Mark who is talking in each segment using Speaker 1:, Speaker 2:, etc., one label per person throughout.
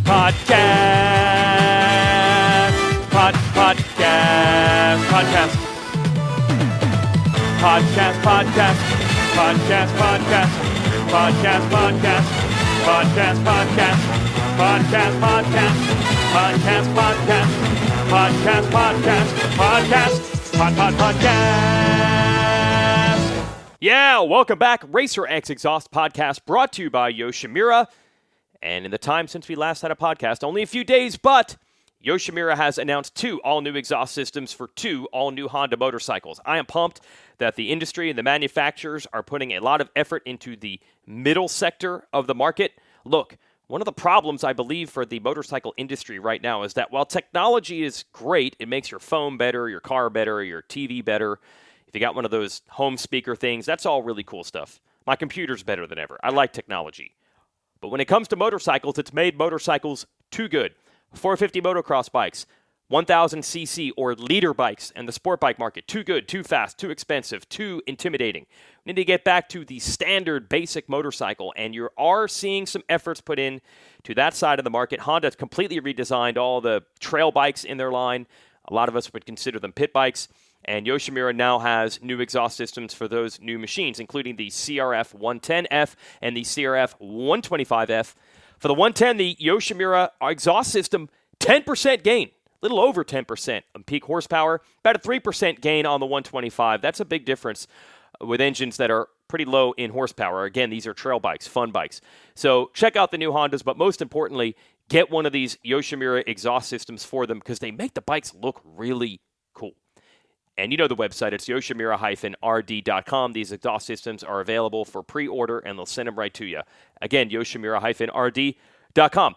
Speaker 1: Podcast. Podcast. Podcast. Podcast. Podcast. Podcast. Podcast. Podcast. Podcast. Podcast. Podcast. Podcast. Podcast. Podcast. Podcast. Podcast. Podcast. Podcast. Podcast. Yeah, welcome back. Racer X Exhaust Podcast brought to you by Yoshimura. And in the time since we last had a podcast, only a few days, but Yoshimura has announced 2 all-new exhaust systems for 2 all-new Honda motorcycles. I am pumped that the industry and the manufacturers are putting a lot of effort into the middle sector of the market. Look, one of the problems, I believe, for the motorcycle industry right now is that while technology is great, it makes your phone better, your car better, your TV better. If you got one of those home speaker things, that's all really cool stuff. My computer's better than ever. I like technology. But when it comes to motorcycles, it's made motorcycles too good. 450 motocross bikes, 1,000cc or liter bikes, and the sport bike market, too good, too fast, too expensive, too intimidating. We need to get back to the standard basic motorcycle, and you are seeing some efforts put in to that side of the market. Honda's completely redesigned all the trail bikes in their line. A lot of us would consider them pit bikes. And Yoshimura now has new exhaust systems for those new machines, including the CRF 110F and the CRF 125F. For the 110, the Yoshimura exhaust system, 10% gain, a little over 10% on peak horsepower, about a 3% gain on the 125. That's a big difference with engines that are pretty low in horsepower. Again, these are trail bikes, fun bikes. So check out the new Hondas, but most importantly, get one of these Yoshimura exhaust systems for them because they make the bikes look really cool. And you know the website, it's yoshimura-rd.com. These exhaust systems are available for pre-order, and they'll send them right to you. Again, yoshimura-rd.com.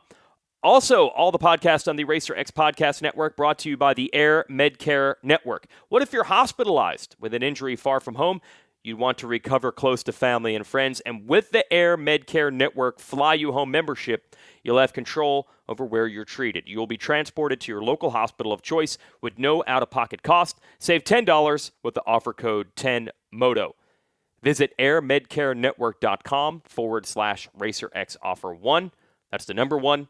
Speaker 1: Also, all the podcasts on the Racer X Podcast Network brought to you by the Air Medcare Network. What if you're hospitalized with an injury far from home? You'd want to recover close to family and friends. And with the Air Medcare Network Fly You Home membership, you'll have control over where you're treated. You'll be transported to your local hospital of choice with no out-of-pocket cost. Save $10 with the offer code 10MOTO. Visit airmedcarenetwork.com/RacerXoffer1. That's the number 1.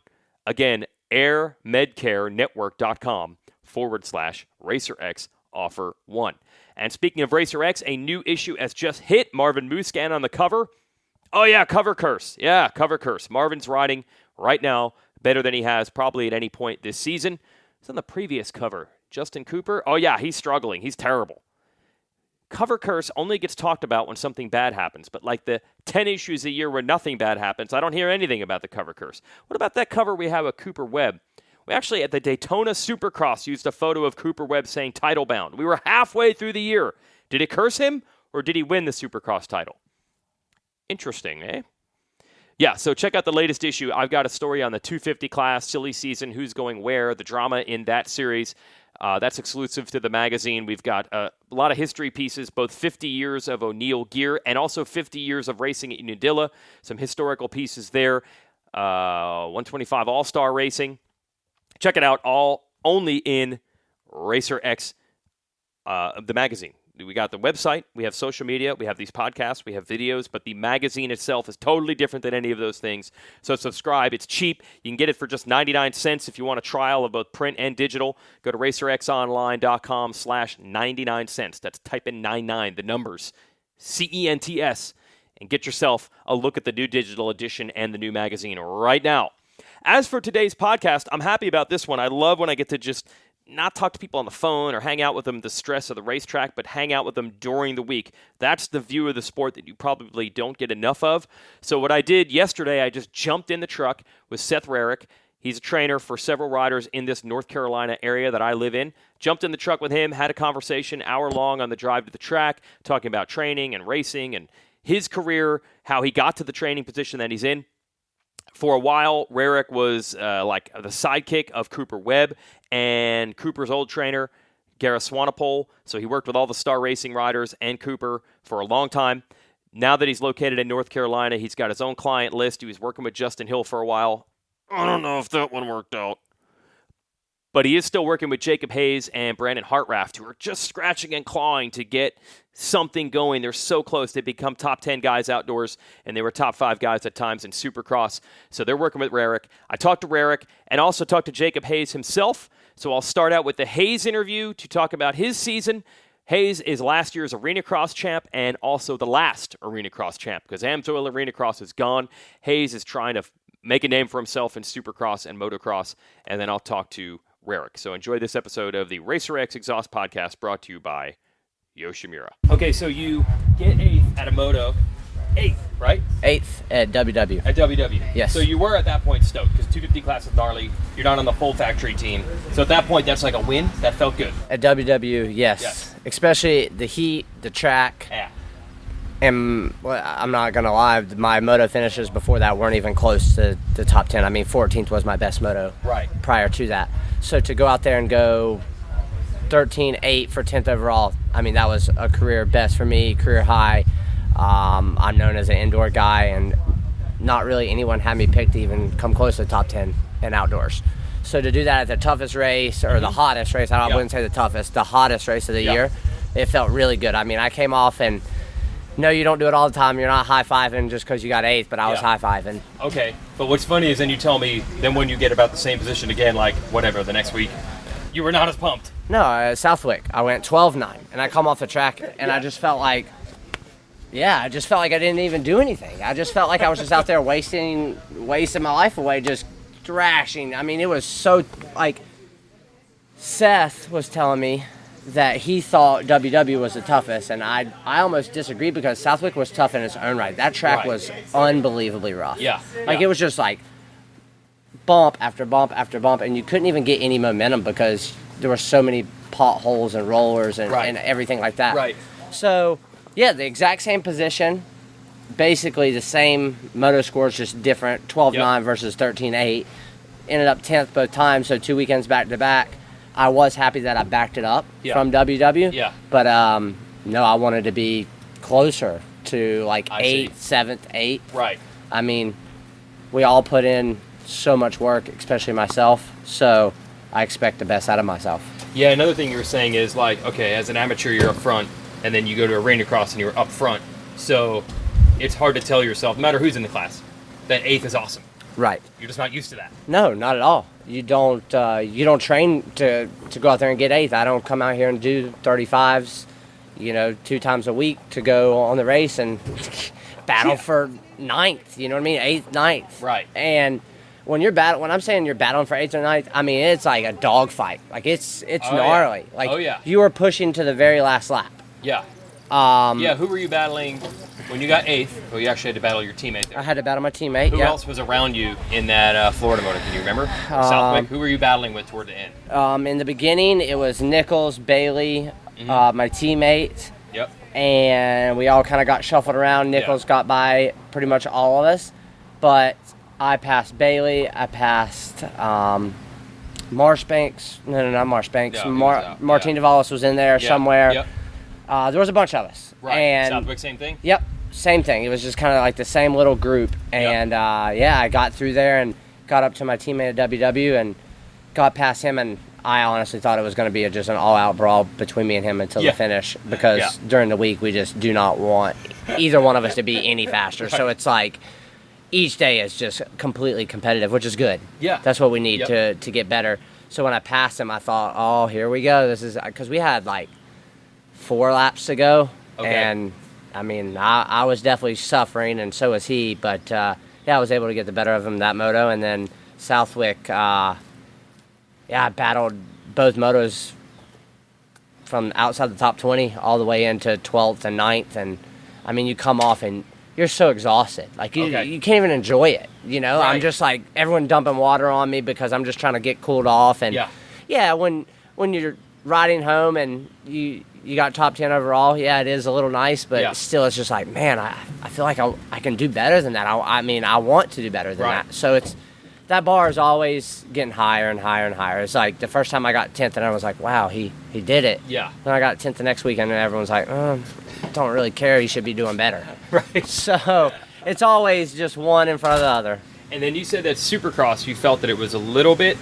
Speaker 1: Again, airmedcarenetwork.com/RacerXoffer1. And speaking of Racer X, a new issue has just hit. Marvin Musquin on the cover. Oh, yeah, cover curse. Yeah, cover curse. Marvin's riding right now better than he has probably at any point this season. It's on the previous cover. Justin Cooper. Oh, yeah, he's struggling. He's terrible. Cover curse only gets talked about when something bad happens, but like the 10 issues a year where nothing bad happens, I don't hear anything about the cover curse. What about that cover we have of Cooper Webb? We actually, at the Daytona Supercross, used a photo of Cooper Webb saying title bound. We were halfway through the year. Did it curse him, or did he win the Supercross title? Interesting, eh? Yeah, so check out the latest issue. I've got a story on the 250 class, silly season, who's going where, the drama in that series. That's exclusive to the magazine. We've got a lot of history pieces, both 50 years of O'Neill gear and also 50 years of racing at Unadilla. Some historical pieces there. 125 All-Star Racing. Check it out, all only in Racer X, the magazine. We got the website, we have social media, we have these podcasts, we have videos, but the magazine itself is totally different than any of those things. So subscribe. It's cheap. You can get it for just 99 cents if you want a trial of both print and digital. Go to racerxonline.com/99 cents. That's type in 99, the numbers, CENTS, and get yourself a look at the new digital edition and the new magazine right now. As for today's podcast, I'm happy about this one. I love when I get to just not talk to people on the phone or hang out with them the stress of the racetrack, but hang out with them during the week. That's the view of the sport that you probably don't get enough of. So what I did yesterday, I just jumped in the truck with Seth Rarick. He's a trainer for several riders in this North Carolina area that I live in. Jumped in the truck with him, had a conversation, hour long on the drive to the track, talking about training and racing and his career, how he got to the training position that he's in. For a while, Rarick was like the sidekick of Cooper Webb and Cooper's old trainer, Gareth Swanepoel. So he worked with all the star racing riders and Cooper for a long time. Now that he's located in North Carolina, he's got his own client list. He was working with Justin Hill for a while. I don't know if that one worked out. But he is still working with Jacob Hayes and Brandon Hartraft, who are just scratching and clawing to get something going. They're so close. They become top 10 guys outdoors, and they were top 5 guys at times in Supercross. So they're working with Rarick. I talked to Rarick and also talked to Jacob Hayes himself. So I'll start out with the Hayes interview to talk about his season. Hayes is last year's Arenacross champ and also the last Arenacross champ because AMSOIL Arenacross is gone. Hayes is trying to make a name for himself in Supercross and Motocross, and then I'll talk to Rarick. So enjoy this episode of the Racer X Exhaust Podcast brought to you by Yoshimura. Okay, so you get 8th at a moto. 8th, right?
Speaker 2: 8th at WW.
Speaker 1: At WW.
Speaker 2: Yes.
Speaker 1: So you were at that point stoked because 250 class is gnarly. You're not on the full factory team. So at that point, that's like a win. That felt good.
Speaker 2: At WW, yes. Especially the heat, the track.
Speaker 1: Yeah.
Speaker 2: And well, I'm not going to lie, my moto finishes before that weren't even close to the top 10. I mean, 14th was my best moto prior to that. So to go out there and go 13-8 for 10th overall, I mean, that was a career best for me, career high. I'm known as an indoor guy, and not really anyone had me picked to even come close to the top 10 in outdoors. So to do that at the toughest race, or the hottest race, I wouldn't say the toughest, the hottest race of the year, it felt really good. I mean, I came off and, no, you don't do it all the time. You're not high-fiving just because you got 8th, but I was high-fiving.
Speaker 1: Okay, but what's funny is then you tell me, then when you get about the same position again, like whatever, the next week, you were not as pumped.
Speaker 2: No, Southwick, I went 12-9, and I come off the track, and I just felt like, I didn't even do anything. I just felt like I was just out there wasting my life away, just thrashing. I mean, it was so, like, Seth was telling me that he thought WW was the toughest, and I almost disagreed because Southwick was tough in its own right. That track was unbelievably rough. It was just like bump after bump after bump, and you couldn't even get any momentum because there were so many potholes and rollers and everything like that. So, the exact same position, basically the same moto scores, just different, 12-9 versus 13-8. Ended up 10th both times, so 2 weekends back-to-back. I was happy that I backed it up from WW, but no, I wanted to be closer to like 8th, 7th, 8th.
Speaker 1: Right.
Speaker 2: I mean, we all put in so much work, especially myself, so I expect the best out of myself.
Speaker 1: Yeah, another thing you were saying is like, okay, as an amateur, you're up front, and then you go to Arenacross and you're up front, so it's hard to tell yourself, no matter who's in the class, that 8th is awesome.
Speaker 2: Right.
Speaker 1: You're just not used to that.
Speaker 2: No, not at all. You don't train to go out there and get 8th. I don't come out here and do 35s, 2 times a week to go on the race and battle for 9th. You know what I mean? 8th, 9th.
Speaker 1: Right.
Speaker 2: And when I'm saying you're battling for 8th or 9th, I mean it's like a dogfight. Like it's gnarly.
Speaker 1: Yeah.
Speaker 2: Like you are pushing to the very last lap.
Speaker 1: Yeah. Who were you battling when you got 8th? Well, you actually had to battle your teammate there.
Speaker 2: I had to battle my teammate.
Speaker 1: Who else was around you in that Florida moto? Can you remember? Southwick. Who were you battling with toward the end?
Speaker 2: In the beginning, it was Nichols, Bailey, my teammate.
Speaker 1: Yep.
Speaker 2: And we all kind of got shuffled around. Nichols got by pretty much all of us, but I passed Bailey. I passed Marshbanks. No, not Marshbanks. Martin Davalos was in there somewhere.
Speaker 1: Yep.
Speaker 2: There was a bunch of us.
Speaker 1: Right.
Speaker 2: And
Speaker 1: Southwick, same thing?
Speaker 2: Yep, same thing. It was just kind of like the same little group. And, I got through there and got up to my teammate at WW and got past him. And I honestly thought it was going to be just an all-out brawl between me and him until the finish because during the week we just do not want either one of us to be any faster. So it's like each day is just completely competitive, which is good. Yeah. That's what we need to get better. So when I passed him, I thought, oh, here we go. This is because we had like 4 laps to go, and I mean, I was definitely suffering, and so was he. But I was able to get the better of him that moto, and then Southwick. I battled both motos from outside the top 20 all the way into 12th and 9th, and I mean, you come off and you're so exhausted, like you can't even enjoy it. Right. I'm just like everyone dumping water on me because I'm just trying to get cooled off, and when you're riding home and you got top 10 overall, it is a little nice, but still it's just like, man, I feel like I can do better than that. I mean, I want to do better than that. So that bar is always getting higher and higher and higher. It's like the first time I got 10th and I was like, wow, he did it. Yeah. Then I got 10th the next weekend and everyone's like, don't really care. You should be doing better.
Speaker 1: Right.
Speaker 2: So it's always just one in front of the other.
Speaker 1: And then you said that Supercross, you felt that it was a little bit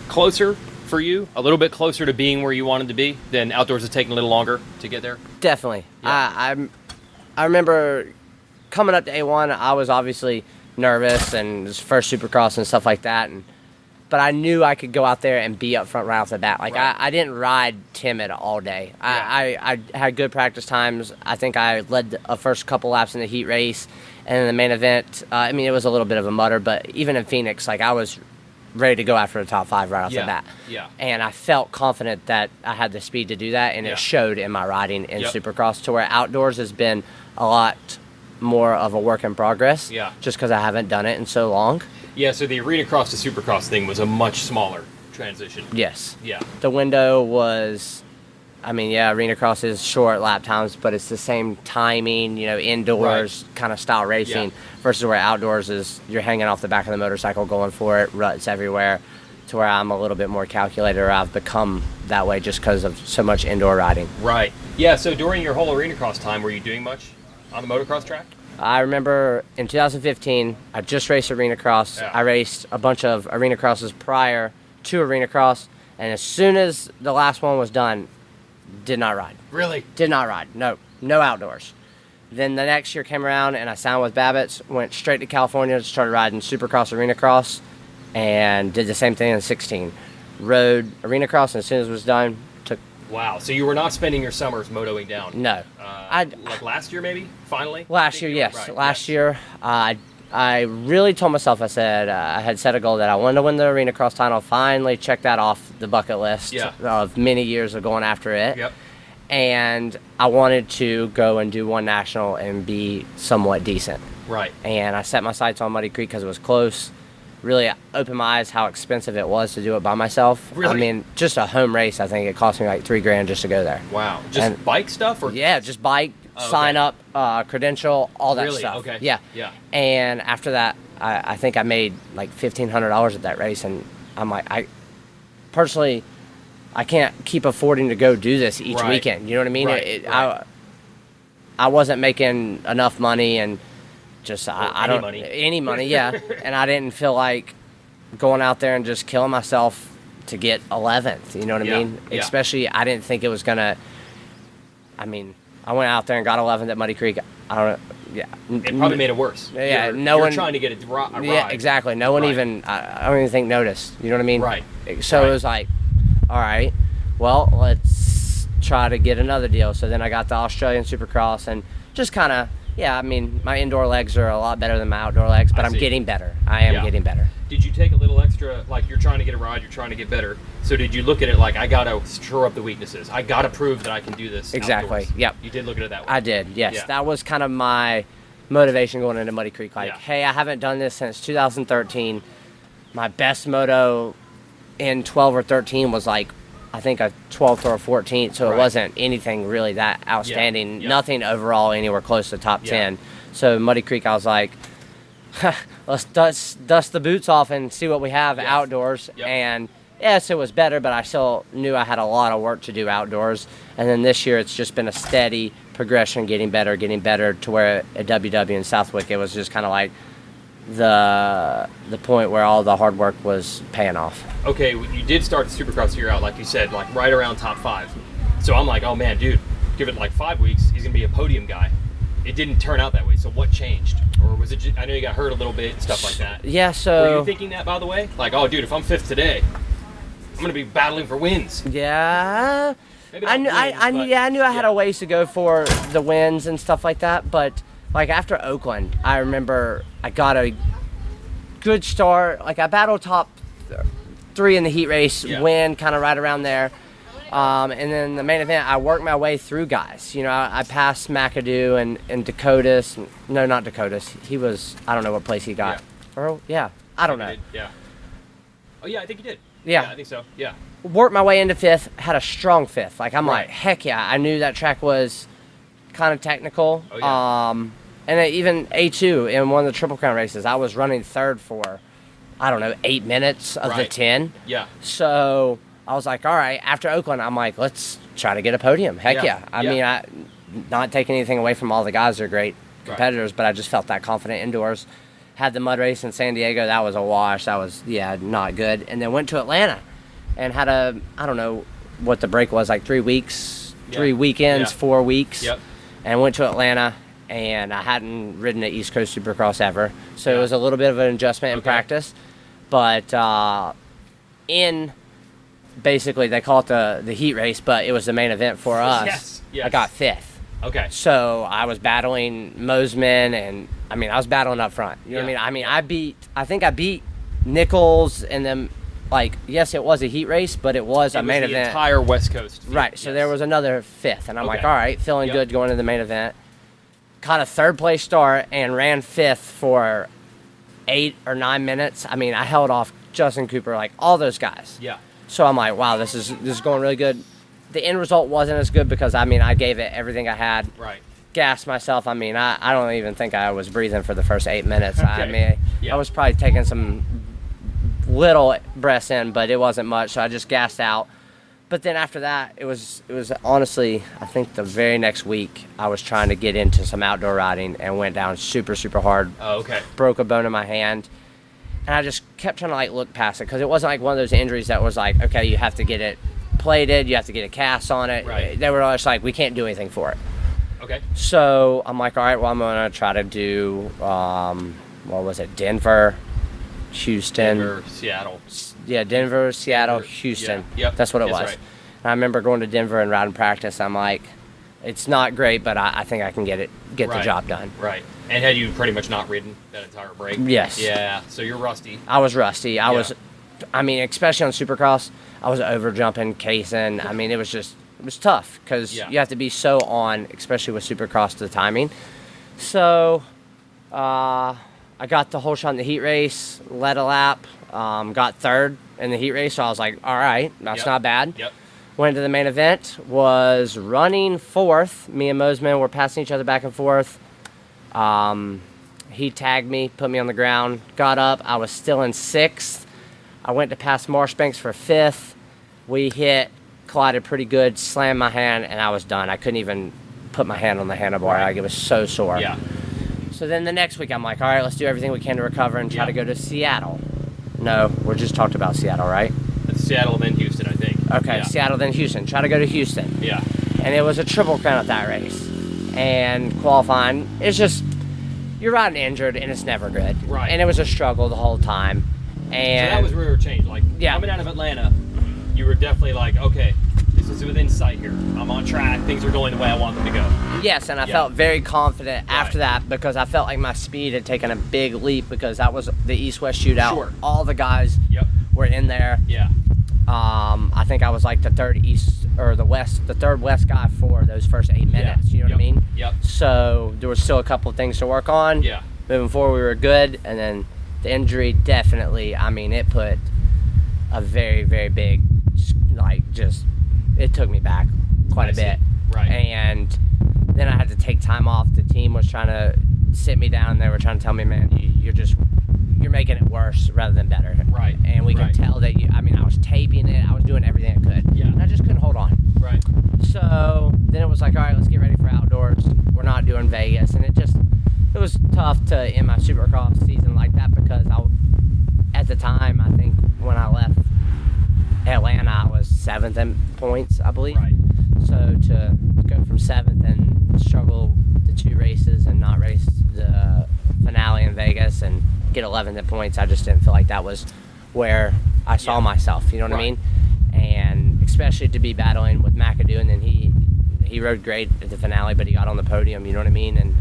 Speaker 1: closer for you? A little bit closer to being where you wanted to be? Then outdoors is taking a little longer to get there?
Speaker 2: Definitely. Yeah. I remember coming up to A1, I was obviously nervous and it was first Supercross and stuff like that. But I knew I could go out there and be up front right off the bat. Like, right. I didn't ride timid all day. Yeah. I had good practice times. I think I led the first couple laps in the heat race. And in the main event, it was a little bit of a mutter. But even in Phoenix, like, I was ready to go after the top 5 right off the bat. Yeah. And I felt confident that I had the speed to do that. And it showed in my riding in Supercross, to where outdoors has been a lot more of a work in progress. Yeah. Just because I haven't done it in so long.
Speaker 1: Yeah, so the Arenacross to Supercross thing was a much smaller transition.
Speaker 2: Yes.
Speaker 1: Yeah.
Speaker 2: The window was, Arenacross is short lap times, but it's the same timing, indoors kind of style racing versus where outdoors is you're hanging off the back of the motorcycle going for it, ruts everywhere, to where I'm a little bit more calculated, or I've become that way just because of so much indoor riding.
Speaker 1: Right. Yeah, so during your whole Arenacross time, were you doing much on the motocross track?
Speaker 2: I remember in 2015, I just raced Arenacross. Yeah. I raced a bunch of Arenacrosses prior to Arenacross, and as soon as the last one was done, did not ride.
Speaker 1: Really?
Speaker 2: Did not ride. No outdoors. Then the next year came around, and I signed with Babbitt's, went straight to California, started riding Supercross, Arenacross, and did the same thing in 16. Rode Arenacross, and as soon as it was done, took...
Speaker 1: Wow, so you were not spending your summers motoing down?
Speaker 2: No.
Speaker 1: Like last year, maybe, finally?
Speaker 2: Last year, yes. Right. Last year, I really told myself, I had set a goal that I wanted to win the Arenacross title, finally check that off the bucket list of many years of going after it. Yep. And I wanted to go and do one national and be somewhat decent. Right. And I set my sights on Muddy Creek because it was close. Really opened my eyes how expensive it was to do it by myself. Really? Just a home race, I think it cost me like $3,000 just to go there.
Speaker 1: Wow. Just bike stuff? Or
Speaker 2: yeah, just bike, sign up, credential, all that stuff.
Speaker 1: Okay.
Speaker 2: Yeah. And after that, I think I made like $1,500 at that race, and I'm like, I can't keep affording to go do this each weekend. You know what I mean? Right. I wasn't making enough money, and just I don't any money, yeah. And I didn't feel like going out there and just killing myself to get 11th. You know what I mean? Yeah. Especially, I didn't think it was gonna. I went out there and got 11th at Muddy Creek. I don't know. Yeah,
Speaker 1: it probably made it worse.
Speaker 2: Yeah,
Speaker 1: you're trying to get a ride.
Speaker 2: Yeah, exactly. No one even. I don't even think noticed. You know what I mean?
Speaker 1: Right.
Speaker 2: So it was like, all right, well, let's try to get another deal. So then I got the Australian Supercross, and just kind of, my indoor legs are a lot better than my outdoor legs, but I'm getting better. I am getting better.
Speaker 1: Did you take a little extra, like you're trying to get a ride, you're trying to get better, so did you look at it like, I got to shore up the weaknesses. I got to prove that I can do this
Speaker 2: Exactly,
Speaker 1: outdoors.
Speaker 2: Yep.
Speaker 1: You did look at it that way.
Speaker 2: I did, yes. Yeah. That was kind of my motivation going into Muddy Creek. Like, hey, I haven't done this since 2013. My best moto in 12 or 13 was like, I think a 12th or a 14th, so it wasn't anything really that outstanding. Yeah. Nothing overall anywhere close to top 10. So Muddy Creek, I was like, let's dust the boots off and see what we have outdoors. Yep. And yes, it was better, but I still knew I had a lot of work to do outdoors. And then this year, it's just been a steady progression, getting better to where at WW in Southwick, it was just kind of like the point where all the hard work was paying off.
Speaker 1: Okay, you did start the Supercross year out, like you said, like right around top 5. So I'm like, oh man, dude, give it like 5 weeks, he's gonna be a podium guy. It didn't turn out that way. So what changed? Or was it just, I know you got hurt a little bit and stuff like that.
Speaker 2: Yeah, so...
Speaker 1: Were you thinking that, by the way? Like, oh, dude, if I'm 5th today, I'm going to be battling for wins.
Speaker 2: Yeah. I knew I had a ways to go for the wins and stuff like that. But, like, after Oakland, I remember I got a good start. Like, I battled top 3 in the heat race, win kind of right around there. And then the main event, I worked my way through guys. You know, I passed McAdoo and Dakotas. No, not Dakotas. He was, I don't know what place he got. I don't know.
Speaker 1: Yeah. Oh, yeah, I think he did.
Speaker 2: Yeah.
Speaker 1: I think so. Yeah.
Speaker 2: Worked my way into 5th, had a strong 5th. Like, I'm like, heck yeah. I knew that track was kind of technical. Oh, yeah. And then even A2 in one of the Triple Crown races, I was running 3rd for, I don't know, 8 minutes of the 10.
Speaker 1: Yeah.
Speaker 2: So I was like, all right, after Oakland, I'm like, let's try to get a podium. Heck yeah. I mean, not taking anything away from all the guys. They're great competitors, but I just felt that confident indoors. Had the mud race in San Diego. That was a wash. That was, not good. And then went to Atlanta. and had I don't know what the break was, like 3 weeks,
Speaker 1: Yeah.
Speaker 2: 3 weekends,
Speaker 1: Yeah.
Speaker 2: 4 weeks.
Speaker 1: Yep.
Speaker 2: And went to Atlanta, and I hadn't ridden the East Coast Supercross ever. So
Speaker 1: Yeah.
Speaker 2: it was a little bit of an adjustment in
Speaker 1: Okay.
Speaker 2: practice. But basically, they call it the heat race, but it was the main event for us.
Speaker 1: Yes, yes.
Speaker 2: I got 5th.
Speaker 1: Okay.
Speaker 2: So I was battling Mosman, and I was battling up front. You know what I mean? I think I beat Nichols, and then, like, yes, it was a heat race, but it was a main
Speaker 1: the
Speaker 2: event.
Speaker 1: Entire West Coast.
Speaker 2: Right, so
Speaker 1: Yes.
Speaker 2: there was another 5th, and I'm like,
Speaker 1: Okay.
Speaker 2: all right, feeling
Speaker 1: Yep.
Speaker 2: good going to the main event. Caught a 3rd place start and ran 5th for 8 or 9 minutes. I held off Justin Cooper, like all those guys.
Speaker 1: Yeah.
Speaker 2: So I'm like, wow, this is going really good. The end result wasn't as good because I gave it everything I had.
Speaker 1: Right.
Speaker 2: Gassed myself. I don't even think I was breathing for the first 8 minutes.
Speaker 1: Okay. Yeah.
Speaker 2: I was probably taking some little breaths in, but it wasn't much, so I just gassed out. But then after that, it was honestly, I think the very next week, I was trying to get into some outdoor riding and went down super, super hard.
Speaker 1: Oh, okay.
Speaker 2: Broke a bone in my hand. And I just kept trying to, like, look past it because it wasn't like one of those injuries that was like, okay, you have to get it plated, you have to get a cast on it.
Speaker 1: Right.
Speaker 2: They were just like, we can't do anything for it.
Speaker 1: Okay.
Speaker 2: So I'm like, all right, well, I'm going to try to do, what was it, Denver, Houston.
Speaker 1: Denver, Seattle.
Speaker 2: Yeah, Denver, Seattle,
Speaker 1: Denver,
Speaker 2: Houston.
Speaker 1: yeah. Yep.
Speaker 2: That's what it
Speaker 1: That's
Speaker 2: was.
Speaker 1: right.
Speaker 2: And I remember going to Denver and riding practice. I'm like, it's not great, but I think I can get the
Speaker 1: Right.
Speaker 2: job done.
Speaker 1: Right. And had you pretty much not ridden that entire break?
Speaker 2: Yes.
Speaker 1: Yeah. So you're rusty.
Speaker 2: I was rusty. I
Speaker 1: Yeah.
Speaker 2: was, especially on Supercross, I was over jumping, casing. It was tough because
Speaker 1: Yeah.
Speaker 2: you have to be so on, especially with Supercross, the timing. So I got the whole shot in the heat race, led a lap, got 3rd in the heat race. So I was like, all right, that's
Speaker 1: Yep.
Speaker 2: not bad.
Speaker 1: Yep.
Speaker 2: Went to the main event, was running 4th. Me and Mosman were passing each other back and forth. He tagged me, put me on the ground, got up. I was still in 6th. I went to pass Marshbanks for 5th. We collided pretty good, slammed my hand, and I was done. I couldn't even put my hand on the handlebar.
Speaker 1: Right.
Speaker 2: Like, it was so sore.
Speaker 1: Yeah.
Speaker 2: So then the next week, I'm like, all right, let's do everything we can to recover and try
Speaker 1: Yeah.
Speaker 2: to go to Seattle. No, we're just talked about Seattle, right?
Speaker 1: It's Seattle, then Houston, I think.
Speaker 2: Okay,
Speaker 1: Yeah.
Speaker 2: Seattle, then Houston. Try to go to Houston.
Speaker 1: Yeah.
Speaker 2: And it was a triple crown at that race. And qualifying, it's just, you're riding injured, and it's never good.
Speaker 1: Right.
Speaker 2: And it was a struggle the whole time. And
Speaker 1: So that was where we changed. Like,
Speaker 2: Yeah.
Speaker 1: coming out of Atlanta, you were definitely like, okay, this is within sight here. I'm on track. Things are going the way I want them to go.
Speaker 2: yes, and I
Speaker 1: Yeah.
Speaker 2: felt very confident
Speaker 1: Right.
Speaker 2: after that because I felt like my speed had taken a big leap because that was the East-West shootout.
Speaker 1: Sure.
Speaker 2: All the guys
Speaker 1: Yep.
Speaker 2: were in there.
Speaker 1: Yeah.
Speaker 2: I think I was like the third West guy for those first 8 minutes. You know what I mean?
Speaker 1: Yep.
Speaker 2: So there was still a couple of things to work on.
Speaker 1: Yeah.
Speaker 2: Moving forward, we were good, and then the injury definitely. It put a very, very big, it took me back quite
Speaker 1: I
Speaker 2: a
Speaker 1: see.
Speaker 2: bit.
Speaker 1: Right.
Speaker 2: And then I had to take time off. The team was trying to sit me down. They were trying to tell me, man, you're making it worse rather than better.
Speaker 1: Right.
Speaker 2: And we
Speaker 1: Right.
Speaker 2: could tell that I was taping it. I was doing everything I could.
Speaker 1: Yeah.
Speaker 2: And I just couldn't hold on.
Speaker 1: Right.
Speaker 2: So then it was like, all right, let's get ready for outdoors. We're not doing Vegas. And it was tough to end my Supercross season like that because at the time, I think when I left Atlanta, I was 7th in points, I believe.
Speaker 1: Right.
Speaker 2: So to go from 7th and struggle the 2 races and not race the finale in Vegas and get 11th in points, I just didn't feel like that was where I saw
Speaker 1: Yeah.
Speaker 2: myself, you know what I
Speaker 1: Right.
Speaker 2: mean? And especially to be battling with McAdoo, and then he rode great at the finale, but he got on the podium, you know what I mean? And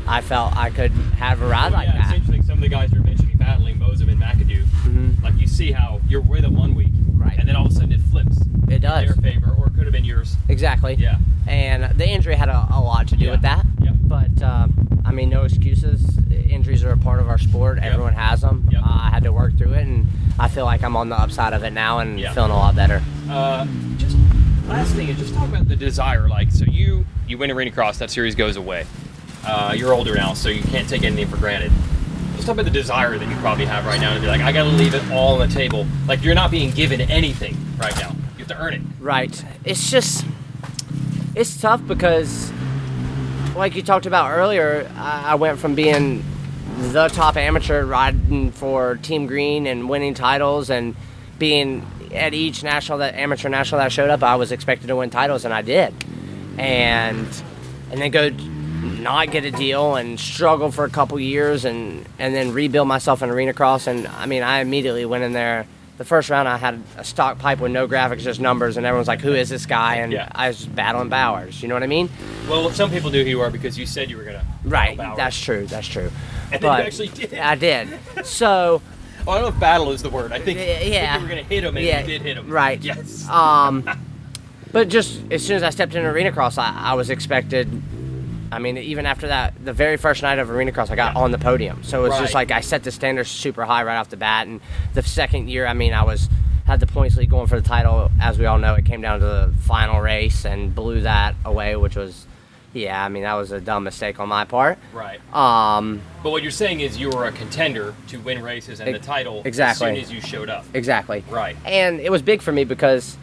Speaker 2: I felt I could have a ride like
Speaker 1: It's
Speaker 2: that.
Speaker 1: interesting. Some of the guys you're mentioning battling Mosem and McAdoo, like you see how you're with them one week,
Speaker 2: Right.
Speaker 1: and then all of a sudden it flips.
Speaker 2: It does.
Speaker 1: In their favor, or it could have been yours.
Speaker 2: Exactly.
Speaker 1: Yeah.
Speaker 2: And the injury had a lot to do
Speaker 1: Yeah.
Speaker 2: with that.
Speaker 1: Yep.
Speaker 2: But, no excuses. Injuries are a part of our sport.
Speaker 1: Yep.
Speaker 2: Everyone has them.
Speaker 1: Yep.
Speaker 2: I had to work through it, and I feel like I'm on the upside of it now and
Speaker 1: Yeah.
Speaker 2: feeling a lot better.
Speaker 1: Just last thing is just talk about the desire. Like, so you win Arenacross, that series goes away. You're older now, so you can't take anything for granted. Just talk about the desire that you probably have right now to be like, I gotta leave it all on the table. Like, you're not being given anything right now. You have to earn it.
Speaker 2: Right. It's tough because, like you talked about earlier, I went from being the top amateur riding for Team Green and winning titles and being at each amateur national that I showed up, I was expected to win titles, and I did. And then go not get a deal and struggle for a couple years and then rebuild myself in Arenacross. And I mean, I immediately went in there. The first round, I had a stock pipe with no graphics, just numbers, and everyone's like, who is this guy? And I was just battling Bowers. You know what I mean?
Speaker 1: Well, some people knew who you are because you said you were going to.
Speaker 2: Right.
Speaker 1: Bowers.
Speaker 2: That's true.
Speaker 1: And
Speaker 2: but
Speaker 1: you actually did.
Speaker 2: I did. So.
Speaker 1: Well, I don't know if battle is the word. I think,
Speaker 2: yeah.
Speaker 1: You were going to hit him, and you did hit him.
Speaker 2: Right.
Speaker 1: Yes.
Speaker 2: But just as soon as I stepped into Arenacross, I was expected. I mean, even after that, the very first night of Arenacross, I got on the podium. So it was just like I set the standards super high right off the bat. And the second year, I mean, had the points lead going for the title. As we all know, it came down to the final race and blew that away, which was, I mean, that was a dumb mistake on my part.
Speaker 1: Right. But what you're saying is you were a contender to win races and the title as soon as you showed up.
Speaker 2: Exactly.
Speaker 1: Right.
Speaker 2: And it was big for me because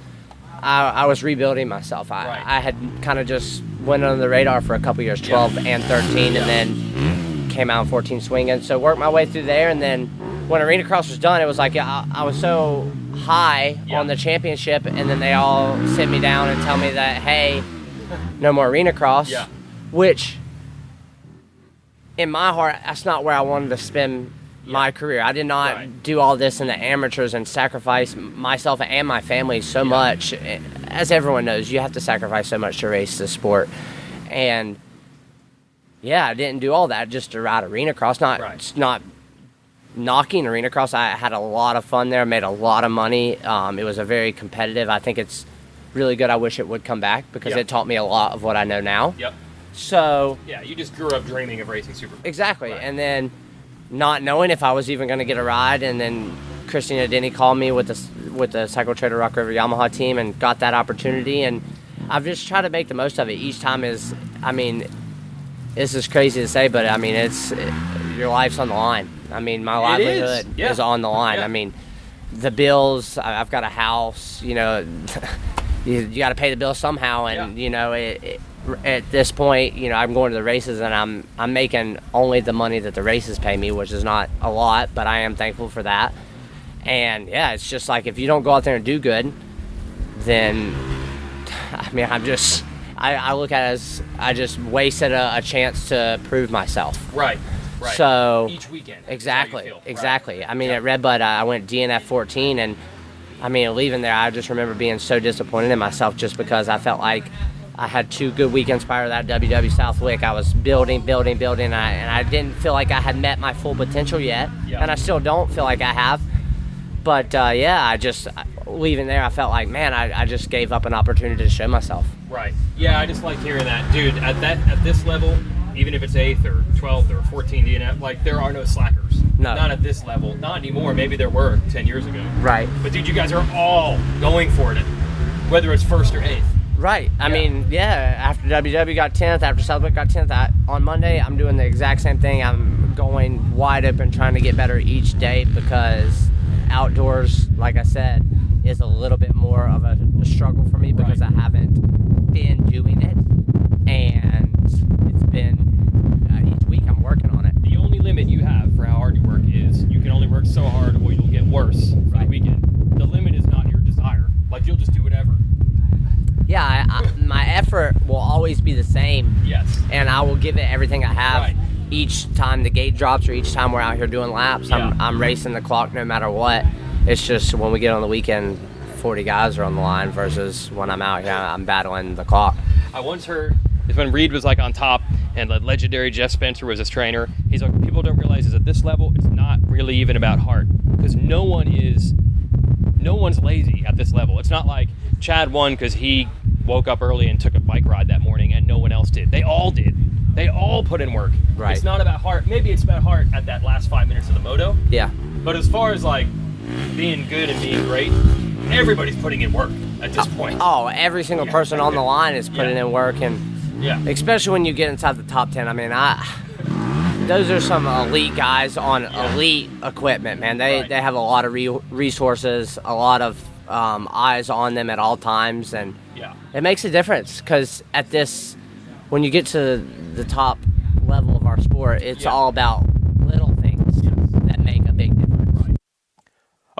Speaker 2: I was rebuilding myself. I had kind of just went under the radar for a couple years, 12 and 13, and then came out in 14 swinging. So worked my way through there, and then when Arenacross was done, it was like I was so high on the championship, and then they all sit me down and tell me that, hey, no more Arenacross, which in my heart, that's not where I wanted to spend my career. I did not do all this in the amateurs and sacrifice myself and my family so much. As everyone knows, you have to sacrifice so much to race the sport. And I didn't do all that just to ride Arenacross. Not knocking Arenacross. I had a lot of fun there, made a lot of money. It was a very competitive. I think it's really good. I wish it would come back because it taught me a lot of what I know now.
Speaker 1: Yep.
Speaker 2: So
Speaker 1: you just grew up dreaming of racing Supercross.
Speaker 2: Exactly. And then not knowing if I was even going to get a ride, and then Christina Denny called me with the Cycle Trader Rock River Yamaha team and got that opportunity, and I've just tried to make the most of it. Each time this is crazy to say, but I mean, your life's on the line. I mean, my livelihood is on the line. I mean, the bills, I've got a house, you know, you got to pay the bills somehow, and you know, at this point, you know, I'm going to the races and I'm making only the money that the races pay me, which is not a lot, but I am thankful for that. And it's just like, if you don't go out there and do good, then I mean, I look at it as I just wasted a chance to prove myself.
Speaker 1: Right.
Speaker 2: So
Speaker 1: each weekend.
Speaker 2: Exactly. I mean, at Redbud, I went DNF 14, and I mean, leaving there, I just remember being so disappointed in myself just because I felt like I had 2 good weekends prior to that WW Southwick. I was building, and I didn't feel like I had met my full potential yet, and I still don't feel like I have. But I just leaving there, I felt like, man, I just gave up an opportunity to show myself.
Speaker 1: Right. Yeah, I just like hearing that, dude. At this level, even if it's 8th or 12th or 14th DNF, like, there are no slackers.
Speaker 2: No.
Speaker 1: Not at this level. Not anymore. Maybe there were 10 years ago.
Speaker 2: Right.
Speaker 1: But dude, you guys are all going for it, whether it's 1st or 8th.
Speaker 2: Right. I mean, after WW got 10th, after Southwick got 10th, on Monday, I'm doing the exact same thing. I'm going wide open, trying to get better each day, because outdoors, like I said, is a little bit more of a struggle for me because I haven't been doing it. And it's been, each week I'm working on it.
Speaker 1: The only limit you have for how hard you work is you can only work so hard or you'll get worse for the weekend. The limit is not your desire. Like, you'll just do whatever.
Speaker 2: Yeah, my effort will always be the same.
Speaker 1: Yes.
Speaker 2: And I will give it everything I have each time the gate drops or each time we're out here doing laps. I'm racing the clock no matter what. It's just when we get on the weekend, 40 guys are on the line versus when I'm out here, I'm battling the clock.
Speaker 1: I once heard is when Reed was like on top and the legendary Jeff Spencer was his trainer. He's like, people don't realize is at this level, it's not really even about heart, because no one's lazy at this level. It's not like Chad won because he woke up early and took a bike ride that morning and no one else did. They all did. They all put in work.
Speaker 2: Right.
Speaker 1: It's not about heart. Maybe it's about heart at that last 5 minutes of the moto.
Speaker 2: Yeah.
Speaker 1: But as far as like being good and being great, everybody's putting in work at this point.
Speaker 2: Oh, every single person on the line is putting in work, and especially when you get inside the top 10. I mean, those are some elite guys on elite equipment, man. They have a lot of resources, a lot of eyes on them at all times, and it makes a difference, because when you get to the top level of our sport, it's all about little things that make a big difference.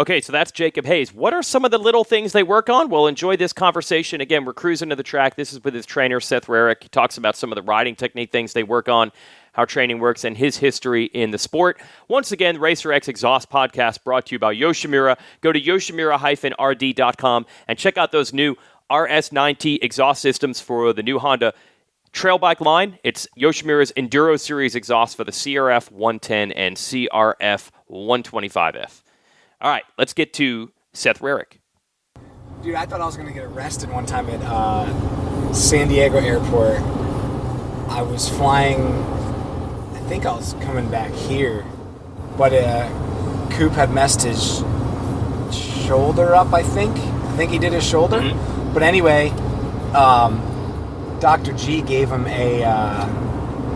Speaker 1: Okay, so that's Jacob Hayes. What are some of the little things they work on? Well, enjoy this conversation. Again, we're cruising to the track. This is with his trainer, Seth Rarick. He talks about some of the riding technique things they work on, how training works, and his history in the sport. Once again, Racer X Exhaust Podcast brought to you by Yoshimura. Go to yoshimura-rd.com and check out those new RS9T exhaust systems for the new Honda trail bike line. It's Yoshimura's Enduro Series exhaust for the CRF 110 and CRF 125F. All right, let's get to Seth Rarick.
Speaker 3: Dude, I thought I was going to get arrested one time at San Diego Airport. I was flying, I think I was coming back here, but Coop had messed his shoulder up, I think. I think he did his shoulder. Mm-hmm. But anyway, Dr. G gave him a,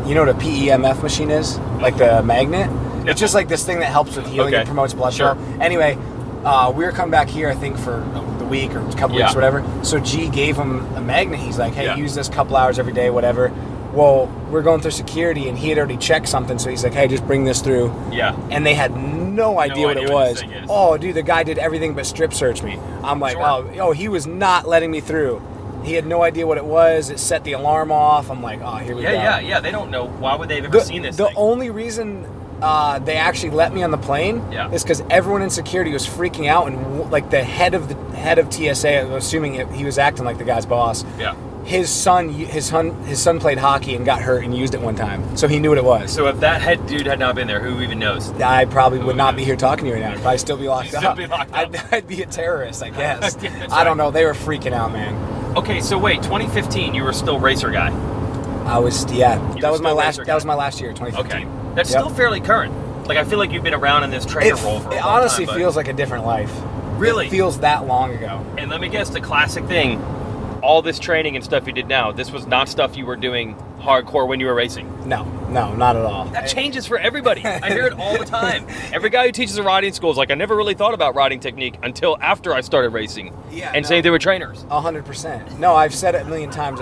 Speaker 3: you know what a PEMF machine is? Like the magnet? It's just like this thing that helps with healing and promotes blood flow. Anyway, we were coming back here, I think, for the week or a couple weeks or whatever. So G gave him a magnet. He's like, hey, use this a couple hours every day, whatever. Well, we're going through security, and he had already checked something, so he's like, hey, just bring this through. Yeah. And they had no idea what it was. Oh, dude, the guy did everything but strip search me. I'm like, oh, he was not letting me through. He had no idea what it was. It set the alarm off. I'm like, oh, here we go.
Speaker 1: Yeah. They don't know. Why would they have ever seen this
Speaker 3: The
Speaker 1: thing?
Speaker 3: only reason they actually let me on the plane is because everyone in security was freaking out, and like the head of TSA, assuming he was acting like the guy's boss. Yeah. His son played hockey and got hurt and used it one time, so he knew what it was.
Speaker 1: So if that head dude had not been there, who even knows?
Speaker 3: I probably would not be here talking to you right now. I'd probably still be locked up. I'd be a terrorist, I guess. I don't know. They were freaking out, man.
Speaker 1: Okay, so wait, 2015, you were still racer guy.
Speaker 3: I was, That was my last year, 2015.
Speaker 1: Okay, that's still fairly current. Like, I feel like you've been around in this trainer role for a long time.
Speaker 3: It honestly feels like a different life.
Speaker 1: Really?
Speaker 3: It feels that long ago.
Speaker 1: And let me guess, the classic thing, all this training and stuff you did now, this was not stuff you were doing hardcore when you were racing.
Speaker 3: No, not at all.
Speaker 1: That changes for everybody. I hear it all the time. Every guy who teaches a riding school is like, I never really thought about riding technique until after I started racing. Say they were trainers.
Speaker 3: 100%. No, I've said it a million times.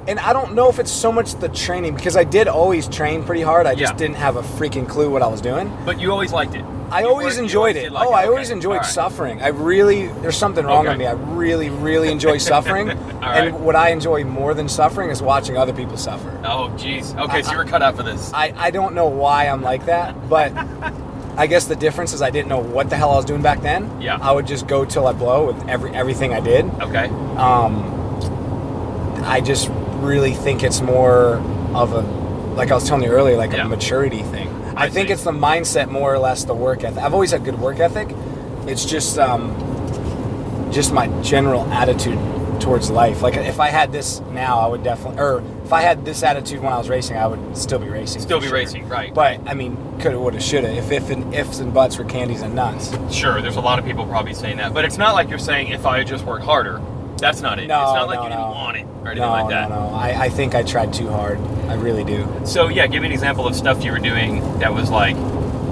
Speaker 3: And I don't know if it's so much the training, because I did always train pretty hard. I just didn't have a freaking clue what I was doing.
Speaker 1: But you always liked it.
Speaker 3: I always enjoyed it. I always enjoyed suffering. There's something wrong with me. I really, really enjoy suffering. And what I enjoy more than suffering is watching other people suffer.
Speaker 1: Oh, jeez. Okay, so you were cut out for this.
Speaker 3: I don't know why I'm like that, but I guess the difference is I didn't know what the hell I was doing back then. Yeah. I would just go till I blow with everything I did. Okay. I just really think it's more of a, like I was telling you earlier, like a maturity thing. I think it's the mindset more or less, the work ethic. I've always had good work ethic. It's just my general attitude towards life. Like if I had this now, I would definitely, or if I had this attitude when I was racing, I would still be racing.
Speaker 1: Racing, right.
Speaker 3: But I mean, coulda, woulda, shoulda. If ifs and buts were candies and nuts.
Speaker 1: Sure, there's a lot of people probably saying that. But it's not like you're saying if I had just worked harder. That's not it.
Speaker 3: No,
Speaker 1: it's not like you didn't want it or anything like that.
Speaker 3: No. I think I tried too hard. I really do.
Speaker 1: So, give me an example of stuff you were doing that was, like,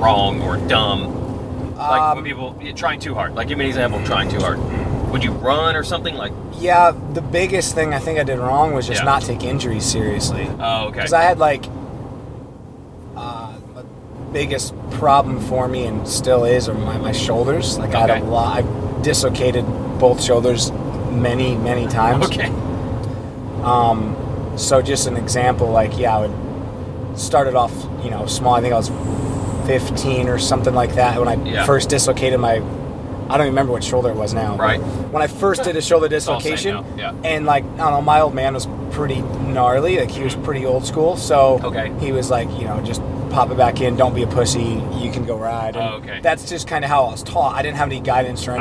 Speaker 1: wrong or dumb. Like, when people, trying too hard. Like, give me an example of trying too hard. Would you run or something? Like?
Speaker 3: Yeah, the biggest thing I think I did wrong was just not take injuries seriously.
Speaker 1: Oh, okay.
Speaker 3: Because I had, like, the biggest problem for me, and still is, are my shoulders. Like, I had a lot. I dislocated both shoulders many times. Okay. So just an example, like, I would start it off, small. I think I was 15 or something like that when I first dislocated my, I don't even remember what shoulder it was now. Right. When I first did a shoulder dislocation, and like, I don't know, my old man was pretty gnarly. Like, he was pretty old school. So he was like, just pop it back in. Don't be a pussy. You can go ride. And that's just kind of how I was taught. I didn't have any guidance or